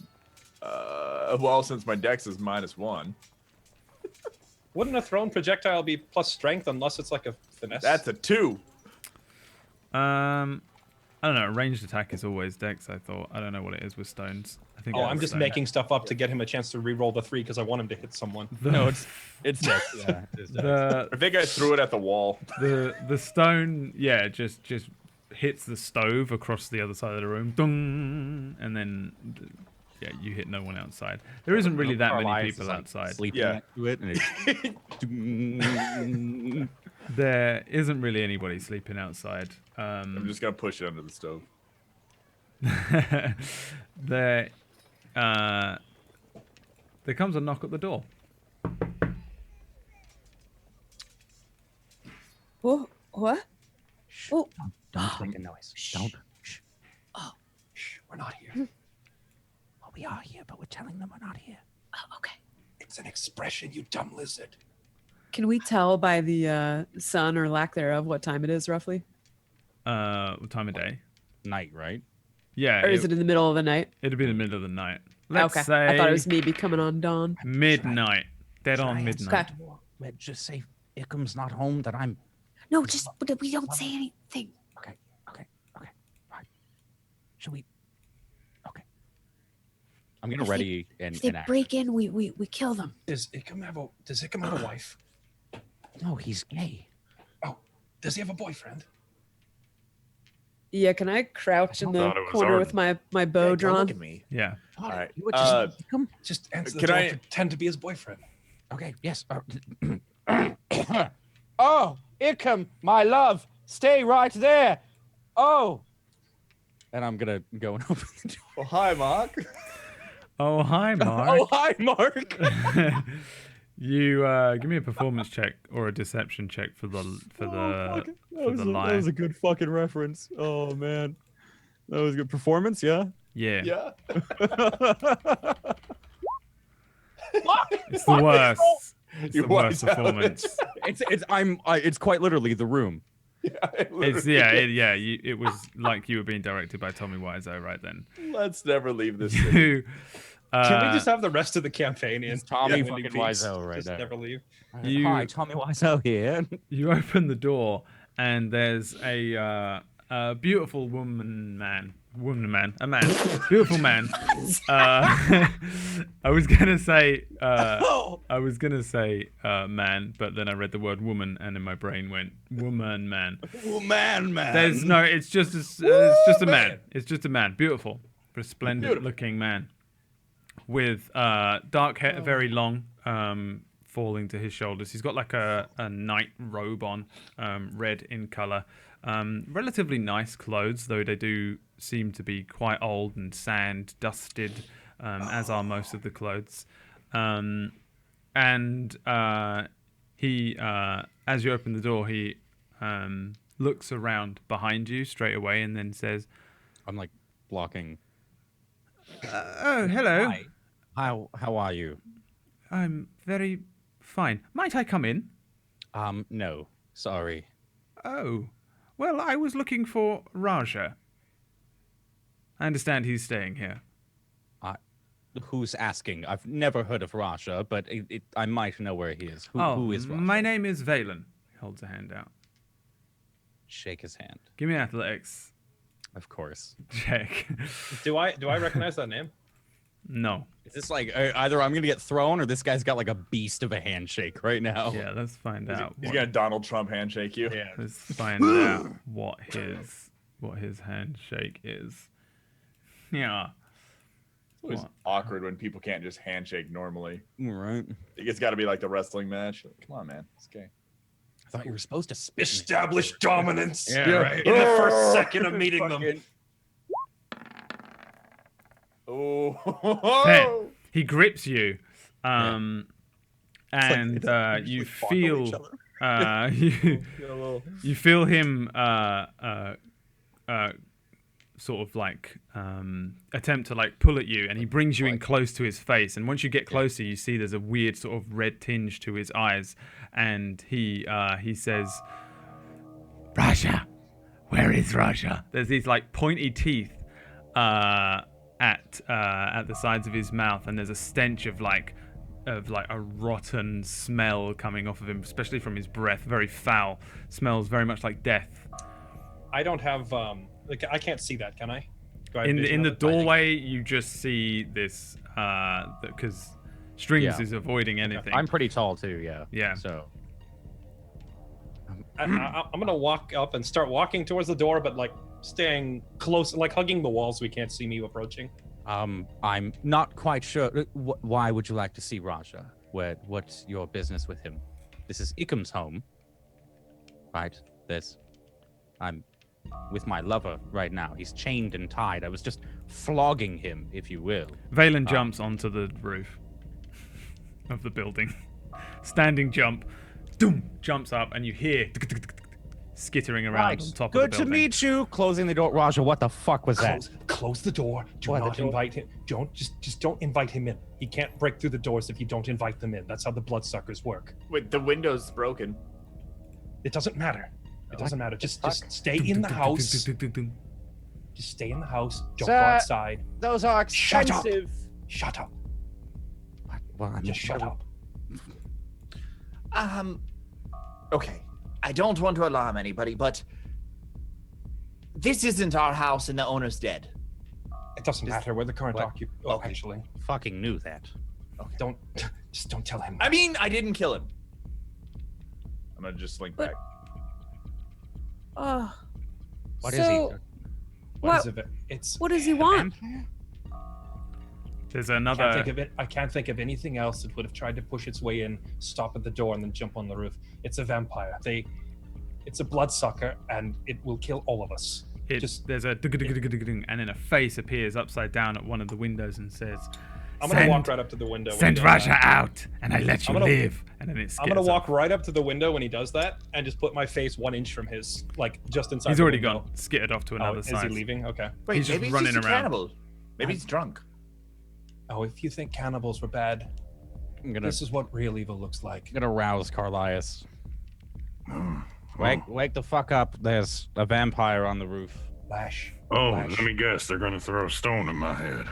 Well, since my dex is -1. Wouldn't a thrown projectile be plus strength unless it's like a finesse? That's a 2. I don't know. Ranged attack is always Dex. I thought. I don't know what it is with stones. I think. I'm just making stuff up to get him a chance to re-roll the 3 because I want him to hit someone. No, it's Dex. Yeah, it's Dex. I think I threw it at the wall. The stone, yeah, just hits the stove across the other side of the room, dong, and then. Yeah, you hit no one outside. There isn't really that many people outside. Sleeping to it, and there isn't really anybody sleeping outside. I'm just gonna push it under the stove. There comes a knock at the door. Oh, what? Oh, don't make a noise. Don't. Shh. Oh, shh. We're not here. We are here, but we're telling them we're not here. Oh, okay. It's an expression, you dumb lizard. Can we tell by the sun or lack thereof what time it is roughly? What time of day? Night, right? Yeah. Or is it in the middle of the night? It'd be in the middle of the night. Let's say. I thought it was maybe coming on dawn. Midnight. Dead on midnight. Okay. Just say Ickham's not home. That I'm. No, just we don't say anything. Okay. Right. Should we? I'm gonna ready and if they break in, we kill them. Does Ickham have a wife? No, he's gay. Oh, does he have a boyfriend? Yeah, can I crouch in the thought it was corner with my bow Yeah, don't drawn? look at me. Yeah. All right. You would just come. Just answer the Can door. I- Pretend to be his boyfriend. Okay, yes. Oh, Ickham, my love, stay right there. Oh. And I'm gonna go and open the door. Well, hi, Mark. Oh, hi, Mark. Oh, hi, Mark. You give me a performance check or a deception check for the lie. That was a good fucking reference. Oh man, that was a good performance. Yeah. Yeah. Yeah. It's the worst. It's You the worst white out. performance. It's quite literally the room. It was like you were being directed by Tommy Wiseau right then. Let's never leave this city. Can we just have the rest of the campaign in? Tommy Winning fucking Peaks? Wiseau right Just there. never leave. You- Tommy Wiseau here. You open the door and there's a beautiful man, beautiful man. I was gonna say man, but then I read the word woman and in my brain went woman man. Man. There's no, it's just a man. It's just a man, beautiful, resplendent looking man with dark hair, very long, falling to his shoulders. He's got like a night robe on, red in color. Relatively nice clothes, though they do seem to be quite old and sand dusted, as are most of the clothes. He, as you open the door, he looks around behind you straight away and then says, I'm like blocking. "Oh, hello. Hi. How are you? I'm very fine. Might I come in?" No, sorry. "Oh, well, I was looking for Raja. I understand he's staying here." Who's asking? I've never heard of Raja, but I might know where he is. Who is Raja? My name is Valen. He holds a hand out. Shake his hand. Give me an athletics Of course. check. Do I recognize that name? No. Is this like either I'm gonna get thrown or this guy's got like a beast of a handshake right now? Yeah, let's find out. He's gonna Donald Trump handshake you. Yeah. Let's find out what his handshake is. Yeah. It's always awkward when people can't just handshake normally. Right. It's got to be like the wrestling match. Come on, man. It's okay. I thought you were supposed to spit. Establish dominance. Yeah, right. In the first second of meeting them. Oh. Hey, he grips you, and you feel you feel him sort of like attempt to like pull at you, and he brings you in close to his face, and once you get closer you see there's a weird sort of red tinge to his eyes, and he says, "Raja, where is Raja?" There's these like pointy teeth at the sides of his mouth, and there's a stench of like a rotten smell coming off of him, especially from his breath. Very foul. Smells very much like death. I don't have like I can't see that, can I? Do I have In vision the of it? doorway, you just see this because Strings Yeah. is avoiding anything. I'm pretty tall too, yeah. Yeah. So I'm gonna walk up and start walking towards the door, but like staying close, like hugging the wall so he can't see me approaching. I'm not quite sure. Why would you like to see Raja? What's your business with him? This is Ickham's home, right? I'm with my lover right now. He's chained and tied. I was just flogging him, if you will. Valen jumps onto the roof of the building. Standing jump. Doom! Jumps up, and you hear skittering around on top Good of the to building. meet you. Closing the door. Raja, what the fuck was that? Close the door. Do not invite him. Just don't invite him in. He can't break through the doors if you don't invite them in. That's how the bloodsuckers work. Wait, the window's broken. It doesn't matter. It doesn't matter. Just stay in the house. Just stay in the house. Don't go outside. Those are Shut up. expensive. Shut up. Well, Just shut up. Okay. I don't want to alarm anybody, but this isn't our house and the owner's dead. It doesn't matter where the current What? occupant. Oh, actually, Fucking knew that. don't tell him. I mean, I didn't kill him. I'm gonna just slink But- back. Oh. What is he? So, What is what? it? It's. What does he want? There's I can't another. think of it. I can't think of anything else that would have tried to push its way in, stop at the door, and then jump on the roof. It's a vampire. It's a bloodsucker, and it will kill all of us. There's a ding, and then a face appears upside down at one of the windows and says, I'm gonna walk right up to the window. Send when he does Raja that. out, and I let you I'm gonna- live. And then it I'm gonna skitters walk off. right up to the window when he does that, and just put my face 1 inch from his, like just inside. He's the already window. gone, skittered off to another Is side. he leaving? Okay. Wait, He's just maybe he's running just a around. cannibal. Maybe he's drunk. Oh, if you think cannibals were bad, I'm gonna, this is what real evil looks like. I'm gonna rouse Carlias. Oh, Wake the fuck up. There's a vampire on the roof. Lash. oh, Lash. let me guess. They're gonna throw a stone in my head.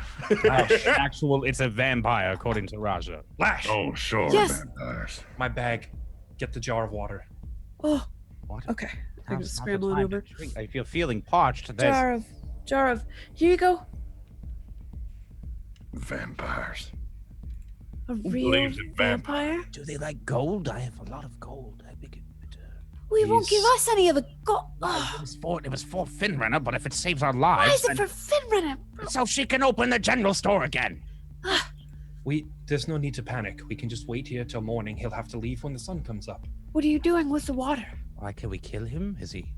Lash. It's a vampire, according to Raja. Lash. Oh, sure, Yes. vampires. My bag. Get the jar of water. Oh. What? Okay. I'm Now's just not the scrambling time over. to drink. If you're feeling parched, there's Jar of. Here you go. Vampires. A Who real believes in vampire? Do they like gold? I have a lot of gold. I think We won't give He's- us any of the gold. it was for Finrenner, but if it saves our Why lives, is it for Finrenner? so she can open the general store again. There's no need to panic. We can just wait here till morning. He'll have to leave when the sun comes up. What are you doing with the water? Why can we kill him? Is he?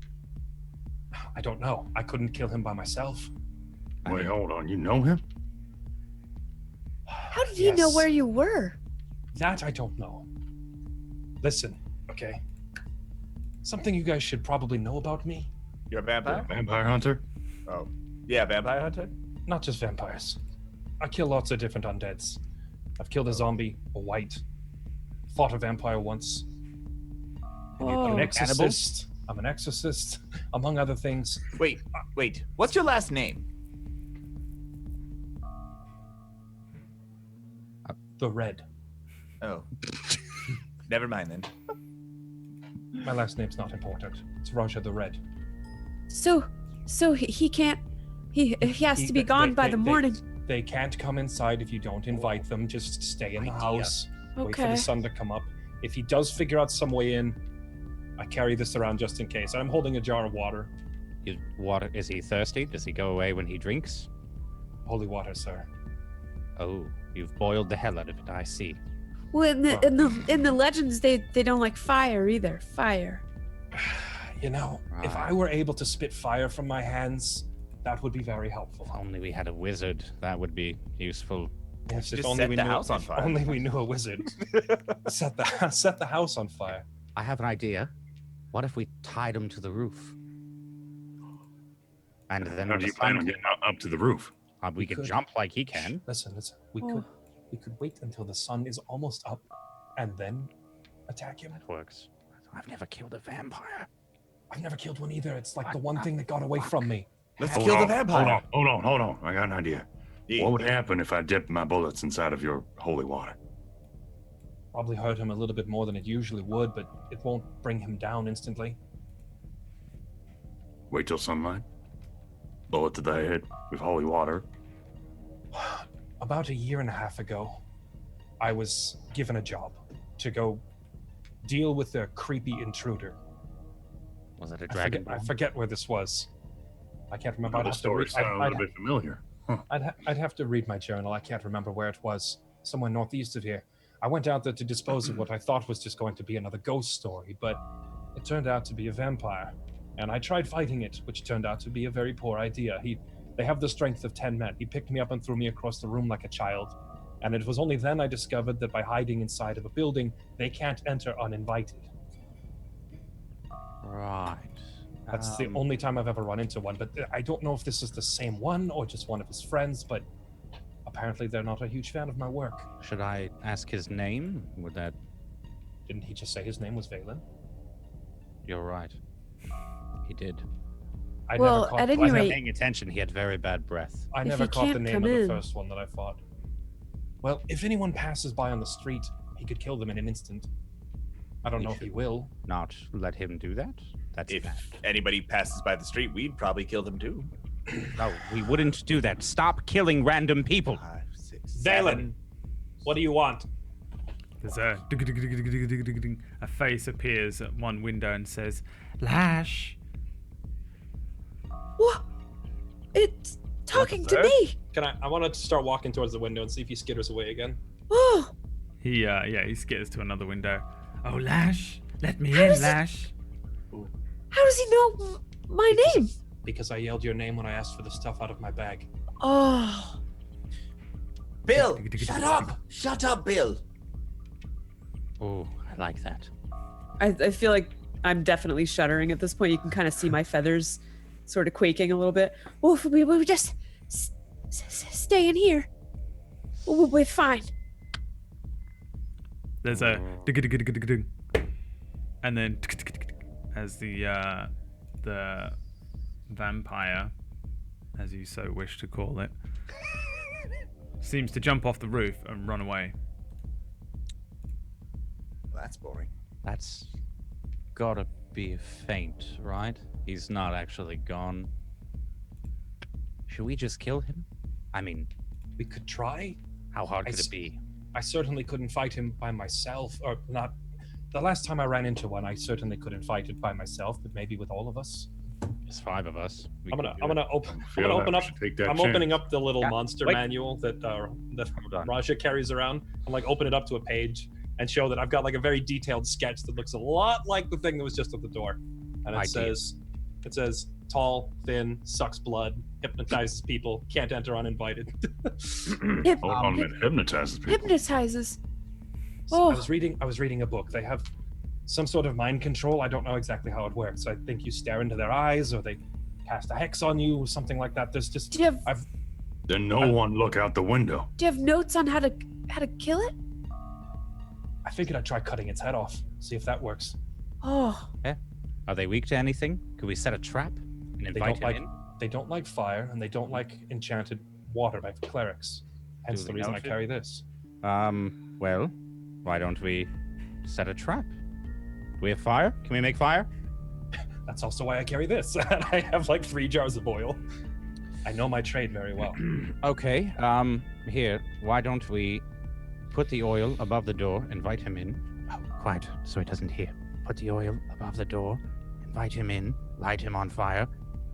I don't know. I couldn't kill him by myself. Wait, hold on. You know him? How did he know Yes. where you were? That I don't know. Listen, okay? Something you guys should probably know about me. You're a vampire? Vampire hunter? Oh. Yeah, vampire hunter? Not just vampires. I kill lots of different undeads. I've killed a zombie, a white, fought a vampire once. I'm Oh. an exorcist. I'm an exorcist, among other things. Wait. What's your last name? The Red. Oh. Never mind then. My last name's not important. It's Raja the Red. So he can't. He has to be gone by the morning. They can't come inside if you don't invite them. Just stay in the house. Wait for Okay. the sun to come up. If he does figure out some way in, I carry this around just in case. I'm holding a jar of water. Water? Is he thirsty? Does he go away when he drinks? Holy water, sir. Oh, you've boiled the hell out of it. I see. Well, in the legends, they don't like fire either. Fire. You know, if I were able to spit fire from my hands, that would be very helpful. If only we had a wizard. That would be useful. Yes, Just set the house on if fire. Only we knew a wizard. set the house on fire. I have an idea. What if we tied him to the roof? And then How when do the you plan on sun- getting up to the roof? we could could. jump like he can. Listen. We Oh. could wait until the sun is almost up, and then attack him. That works. I've never killed a vampire. I've never killed one either. It's like the one thing that got away from me. Let's Hold kill the on, vampire. Hold on. I got an idea. Yeah. What would happen if I dipped my bullets inside of your holy water? Probably hurt him a little bit more than it usually would, but it won't bring him down instantly. Wait till sunlight. Bullet to the head with holy water. About a year and a half ago, I was given a job to go deal with a creepy intruder. Was it a I dragon? forget where this was. I can't remember. The story sounds a little bit familiar. I'd have to read my journal. I can't remember where it was. Somewhere northeast of here. I went out there to dispose of what I thought was just going to be another ghost story, but it turned out to be a vampire. And I tried fighting it, which turned out to be a very poor idea. They have the strength of 10 men. He picked me up and threw me across the room like a child. And it was only then I discovered that by hiding inside of a building, they can't enter uninvited. Right. That's the only time I've ever run into one, but I don't know if this is the same one or just one of his friends, but apparently they're not a huge fan of my work. Should I ask his name? Would that? Didn't he just say his name was Valen? You're right. He did. I Well, never caught, at any I wasn't rate- paying attention. He had very bad breath. I If never he caught the can't name come of the in- first one that I fought. Well, if anyone passes by on the street, he could kill them in an instant. I don't He know if he should. will. Not let him do that. That's If bad. anybody passes by the street, we'd probably kill them too. No, we wouldn't do that. Stop killing random people. 5, 6, Valen, 7. what do you want? There's a face appears at one window and says, "Lash." What? It's talking to me. I want to start walking towards the window and see if he skitters away again. Oh, He skitters to another window. "Oh, Lash, let me in, Lash." how does he know my name? Because I yelled your name when I asked for the stuff out of my bag. Oh, Bill, shut up! Shut up, Bill. Oh, I like that. I feel like I'm definitely shuddering at this point. You can kind of see my feathers sort of quaking a little bit. Oh, we just stay in here. We're fine. There's a and then as the vampire, as you so wish to call it, seems to jump off the roof and run away. That's boring. That's gotta be a feint, right? He's not actually gone. Should we just kill him? I mean, We could try. how hard could it be? I certainly couldn't fight him by myself, or not. The last time I ran into one, I certainly couldn't fight it by myself, but maybe with all of us. There's 5 of us. I'm gonna open up. I'm opening up the little monster manual that Raja carries around. I'm like open it up to a page and show that I've got like a very detailed sketch that looks a lot like the thing that was just at the door, and it says tall, thin, sucks blood, hypnotizes people, can't enter uninvited. Hold on a minute. Hypnotizes people. Hypnotizes. So I was reading a book. They have some sort of mind control. I don't know exactly how it works. I think you stare into their eyes, or they cast a hex on you, or something like that. There's just. Do you have? Then no one look out the window. Do you have notes on how to kill it? I figured I'd try cutting its head off, see if that works. Oh. Yeah. Are they weak to anything? Could we set a trap and invite him in? They don't like fire, and they don't like enchanted water by clerics. Hence the Duly reason I noted. carry this. Well, why don't we set a trap? Do we have fire? Can we make fire? That's also why I carry this. And I have like 3 jars of oil. I know my trade very well. Okay, here, why don't we put the oil above the door, invite him in. Oh, quiet, so he doesn't hear. Put the oil above the door, invite him in, light him on fire.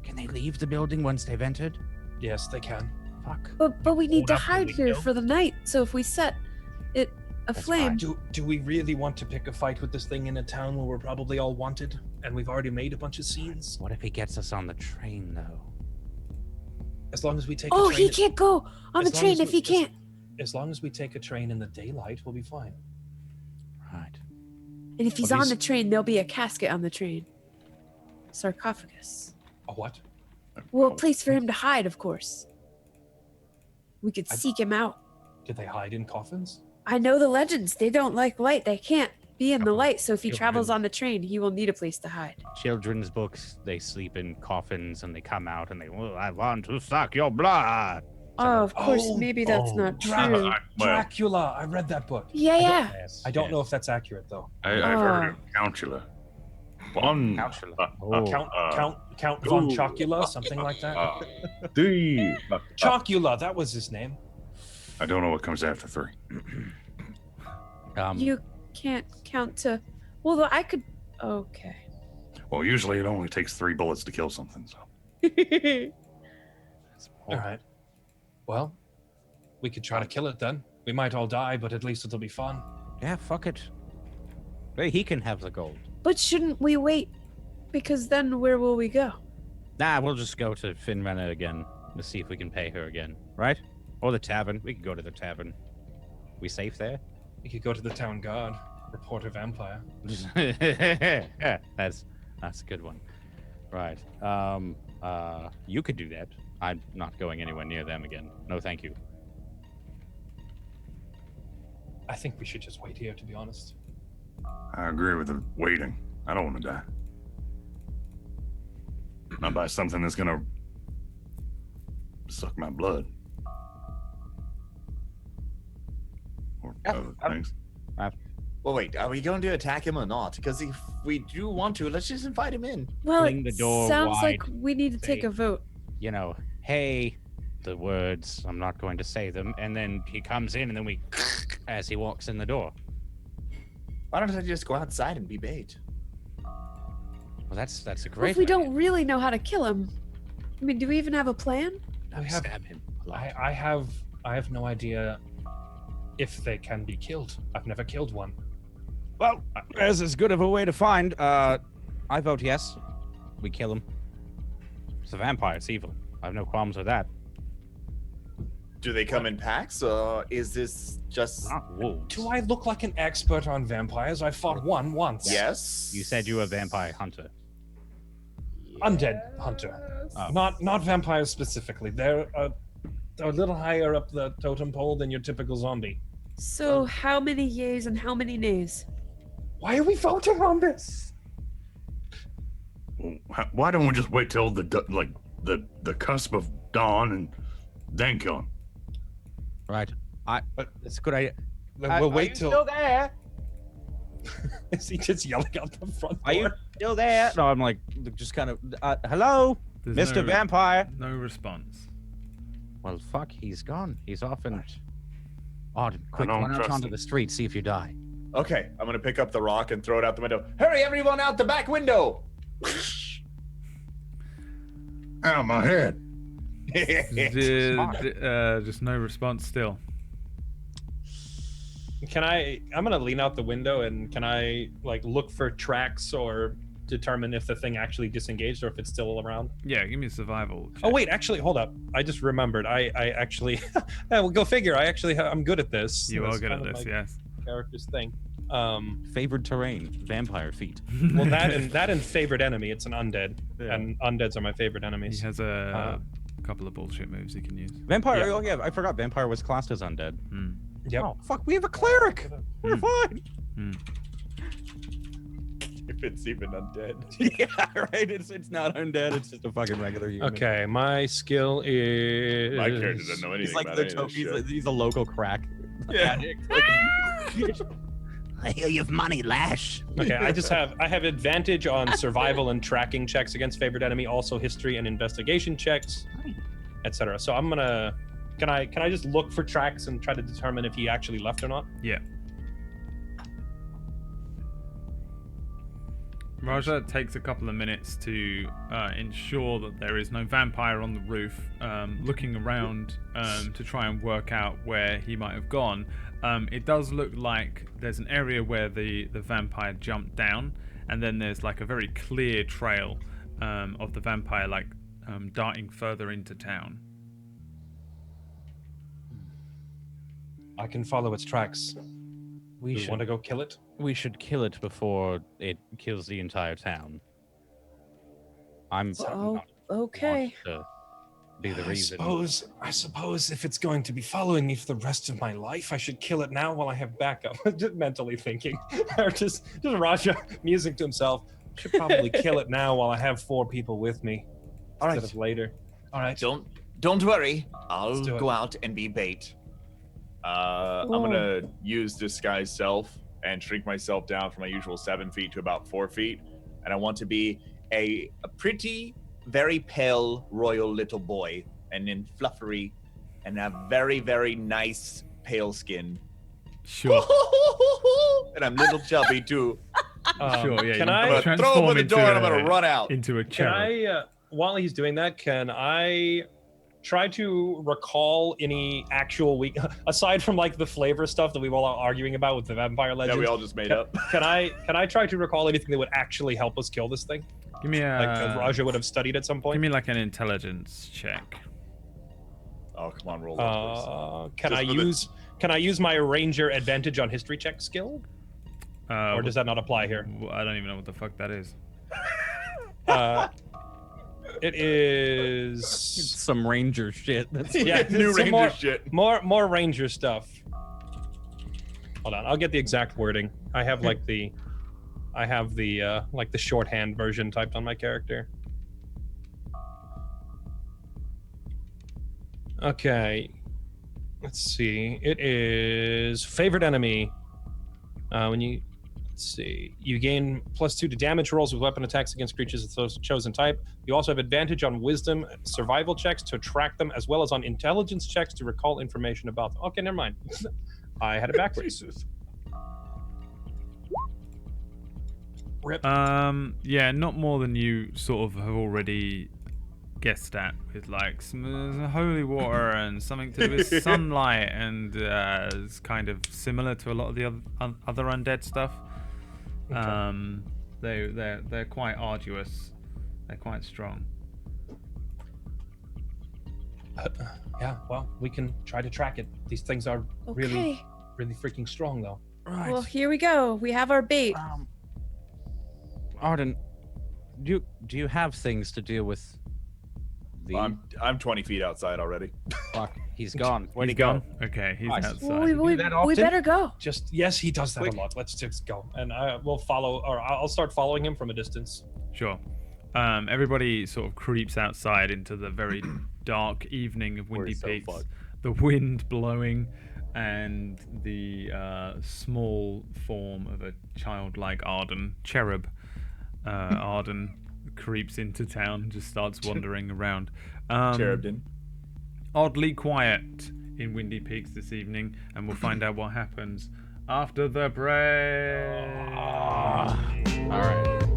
Can they leave the building once they've entered? Yes, they can. Fuck. But we need to Hold up the hide here window. for the night. So if we set it aflame, Do we really want to pick a fight with this thing in a town where we're probably all wanted, and we've already made a bunch of scenes? What if he gets us on the train, though? As long as we take. oh, a train he can't go on the as long train as if we- he can't. As long as we take a train in the daylight, we'll be fine. Right. And if he's Well, on these- the train, there'll be a casket on the train. Sarcophagus. A what? Well, a place for him to hide, of course. We could I- seek him out. Did they hide in coffins? I know the legends. They don't like light. They can't be in the light. So if he Children. travels on the train, he will need a place to hide. Children's books, they sleep in coffins and they come out and they, well, I want to suck your blood. Oh, of course. Oh, maybe that's not Dra- true. Well, Dracula. I read that book. Yeah. I don't know if that's accurate though. I've heard of Countula. One. Countula. Count von Chocula, something like that. Chocula, that was his name. I don't know what comes after 3. You can't count to. Well, I could. Okay. Well, usually it only takes 3 bullets to kill something. So All right. Well, we could try to kill it then. We might all die, but at least it'll be fun. Yeah, fuck it. Hey, he can have the gold. But shouldn't we wait? Because then where will we go? Nah, we'll just go to Finrena again to see if we can pay her again, right? Or the tavern. We could go to the tavern. We safe there? We could go to the town guard, report a vampire. Yeah, that's a good one. Right. You could do that. I'm not going anywhere near them again. No, thank you. I think we should just wait here, to be honest. I agree with the waiting. I don't want to die. Not by something that's gonna suck my blood. Or other things. Well, wait, are we going to attack him or not? Because if we do want to, let's just invite him in. Well, Fling the it door sounds wide. like we need to take Say- a vote. You know, hey, the words, I'm not going to say them, and then he comes in and then we as he walks in the door. Why don't I just go outside and be bait? Well, that's a Well, great. if we idea. don't really know how to kill him, I mean, do we even have a plan? We have- Stab him. I have no idea if they can be killed. I've never killed one. Well, there's as good of a way to find. I vote yes. We kill him. It's a vampire. It's evil. I have no qualms with that. Do they come in packs, or is this just... Not wolves. Do I look like an expert on vampires? I fought one once. Yes? You said you were a vampire hunter. Undead hunter. Oh. Not vampires specifically. They're a little higher up the totem pole than your typical zombie. So how many yays and how many nays? Why are we voting on this? Why don't we just wait till the cusp of dawn and then kill him? Right. It's a good idea. We'll wait till. Still there? Is he just yelling out the front door? Are you still there? No, I'm like just kind of. Hello, There's Mr. Vampire. No response. Well, fuck, he's gone. He's off and. Oh, quick, don't run out trust onto him. the street, see if you die. Okay, I'm gonna pick up the rock and throw it out the window. Hurry, everyone out the back window! Ow, my head. Just no response still. I'm gonna lean out the window and can I like look for tracks or determine if the thing actually disengaged or if it's still around? Yeah, give me a survival. Oh wait, actually, hold up. I just remembered. I actually, yeah, well, go figure. I'm good at this. You That's are good at kind of this, my yes. Character's thing. Favored terrain, vampire feet. Well, that and favorite enemy. It's an undead, Yeah. and undeads are my favorite He enemies. has a couple of bullshit moves he can use. Vampire. Yeah. Oh yeah, I forgot. Vampire was classed as undead. Hmm. Yep. Oh fuck, we have a cleric. We're fine. If it's even undead. Yeah, right. It's not undead. It's just a fucking regular human. Okay, my skill is. My character doesn't know anything He's like about the any of this shit. he's a local crack. Yeah. I hear you've money, Lash. Okay, I have advantage on survival and tracking checks against favorite enemy, also history and investigation checks, etc. So I'm gonna. Can I just look for tracks and try to determine if he actually left or not? Yeah. Raja takes a couple of minutes to ensure that there is no vampire on the roof, looking around to try and work out where he might have gone. It does look like there's an area where the vampire jumped down, and then there's like a very clear trail of the vampire darting further into town. I can follow its tracks. We Do you want to go kill it? We should kill it before it kills the entire town. I'm Oh, okay. to be the reason. I suppose if it's going to be following me for the rest of my life, I should kill it now while I have backup. Just mentally thinking, or just Raja musing to himself. Should probably kill it now while I have 4 people with me All right. instead of later. All right. Don't worry. I'll Let's do it. go out and be bait. I'm gonna use disguise self and shrink myself down from my usual 7 feet to about 4 feet, and I want to be a pretty, very pale royal little boy, and in fluffery, and have very, very nice pale skin. Sure. And I'm little chubby too. Sure, yeah. Can you I- I'm gonna transform throw open the into door and I'm a- gonna run out. into a Can cherub. while he's doing that, can I try to recall any actual weak, aside from like the flavor stuff that we were all arguing about with the vampire That legends? we all just made up. Can I try to recall anything that would actually help us kill this thing? Give me Like a Raja would have studied at some give point. me like an intelligence check. Oh, come on, roll those, Can Just I for the- can I use my ranger advantage on history check skill, or does that not apply here? I don't even know what the fuck that is. It is Some ranger shit. That's yeah, New some ranger shit. more ranger stuff. Hold on, I'll get the exact wording. I have like the shorthand version typed on my character. Okay, let's see. It is favorite enemy. When you let's see, you gain +2 to damage rolls with weapon attacks against creatures of the chosen type. You also have advantage on wisdom survival checks to track them, as well as on intelligence checks to recall information about them. Okay, never mind. I had it backwards. Rip. Yeah, not more than you sort of have already guessed at, with like some holy water and something to do with sunlight, and it's kind of similar to a lot of the other undead stuff. Okay. They're quite arduous. They're quite strong. Yeah, well, we can try to track it. These things are really, really freaking strong, though. Right. Well, here we go. We have our bait. Arden, do you have things to deal with the... I'm 20 feet outside already. Fuck, he's gone. Where'd He's he go? gone. Okay, he's Nice. outside. We better go. Just yes, he does that a lot. Let's just go, and we'll follow, or I'll start following him from a distance. Sure. Everybody sort of creeps outside into the very dark evening of Windy Peaks. The wind blowing, and the small form of a childlike Arden cherub. Arden creeps into town, just starts wandering around. Cherubdin. Oddly quiet in Windy Peaks this evening, and we'll find out what happens after the break. All right.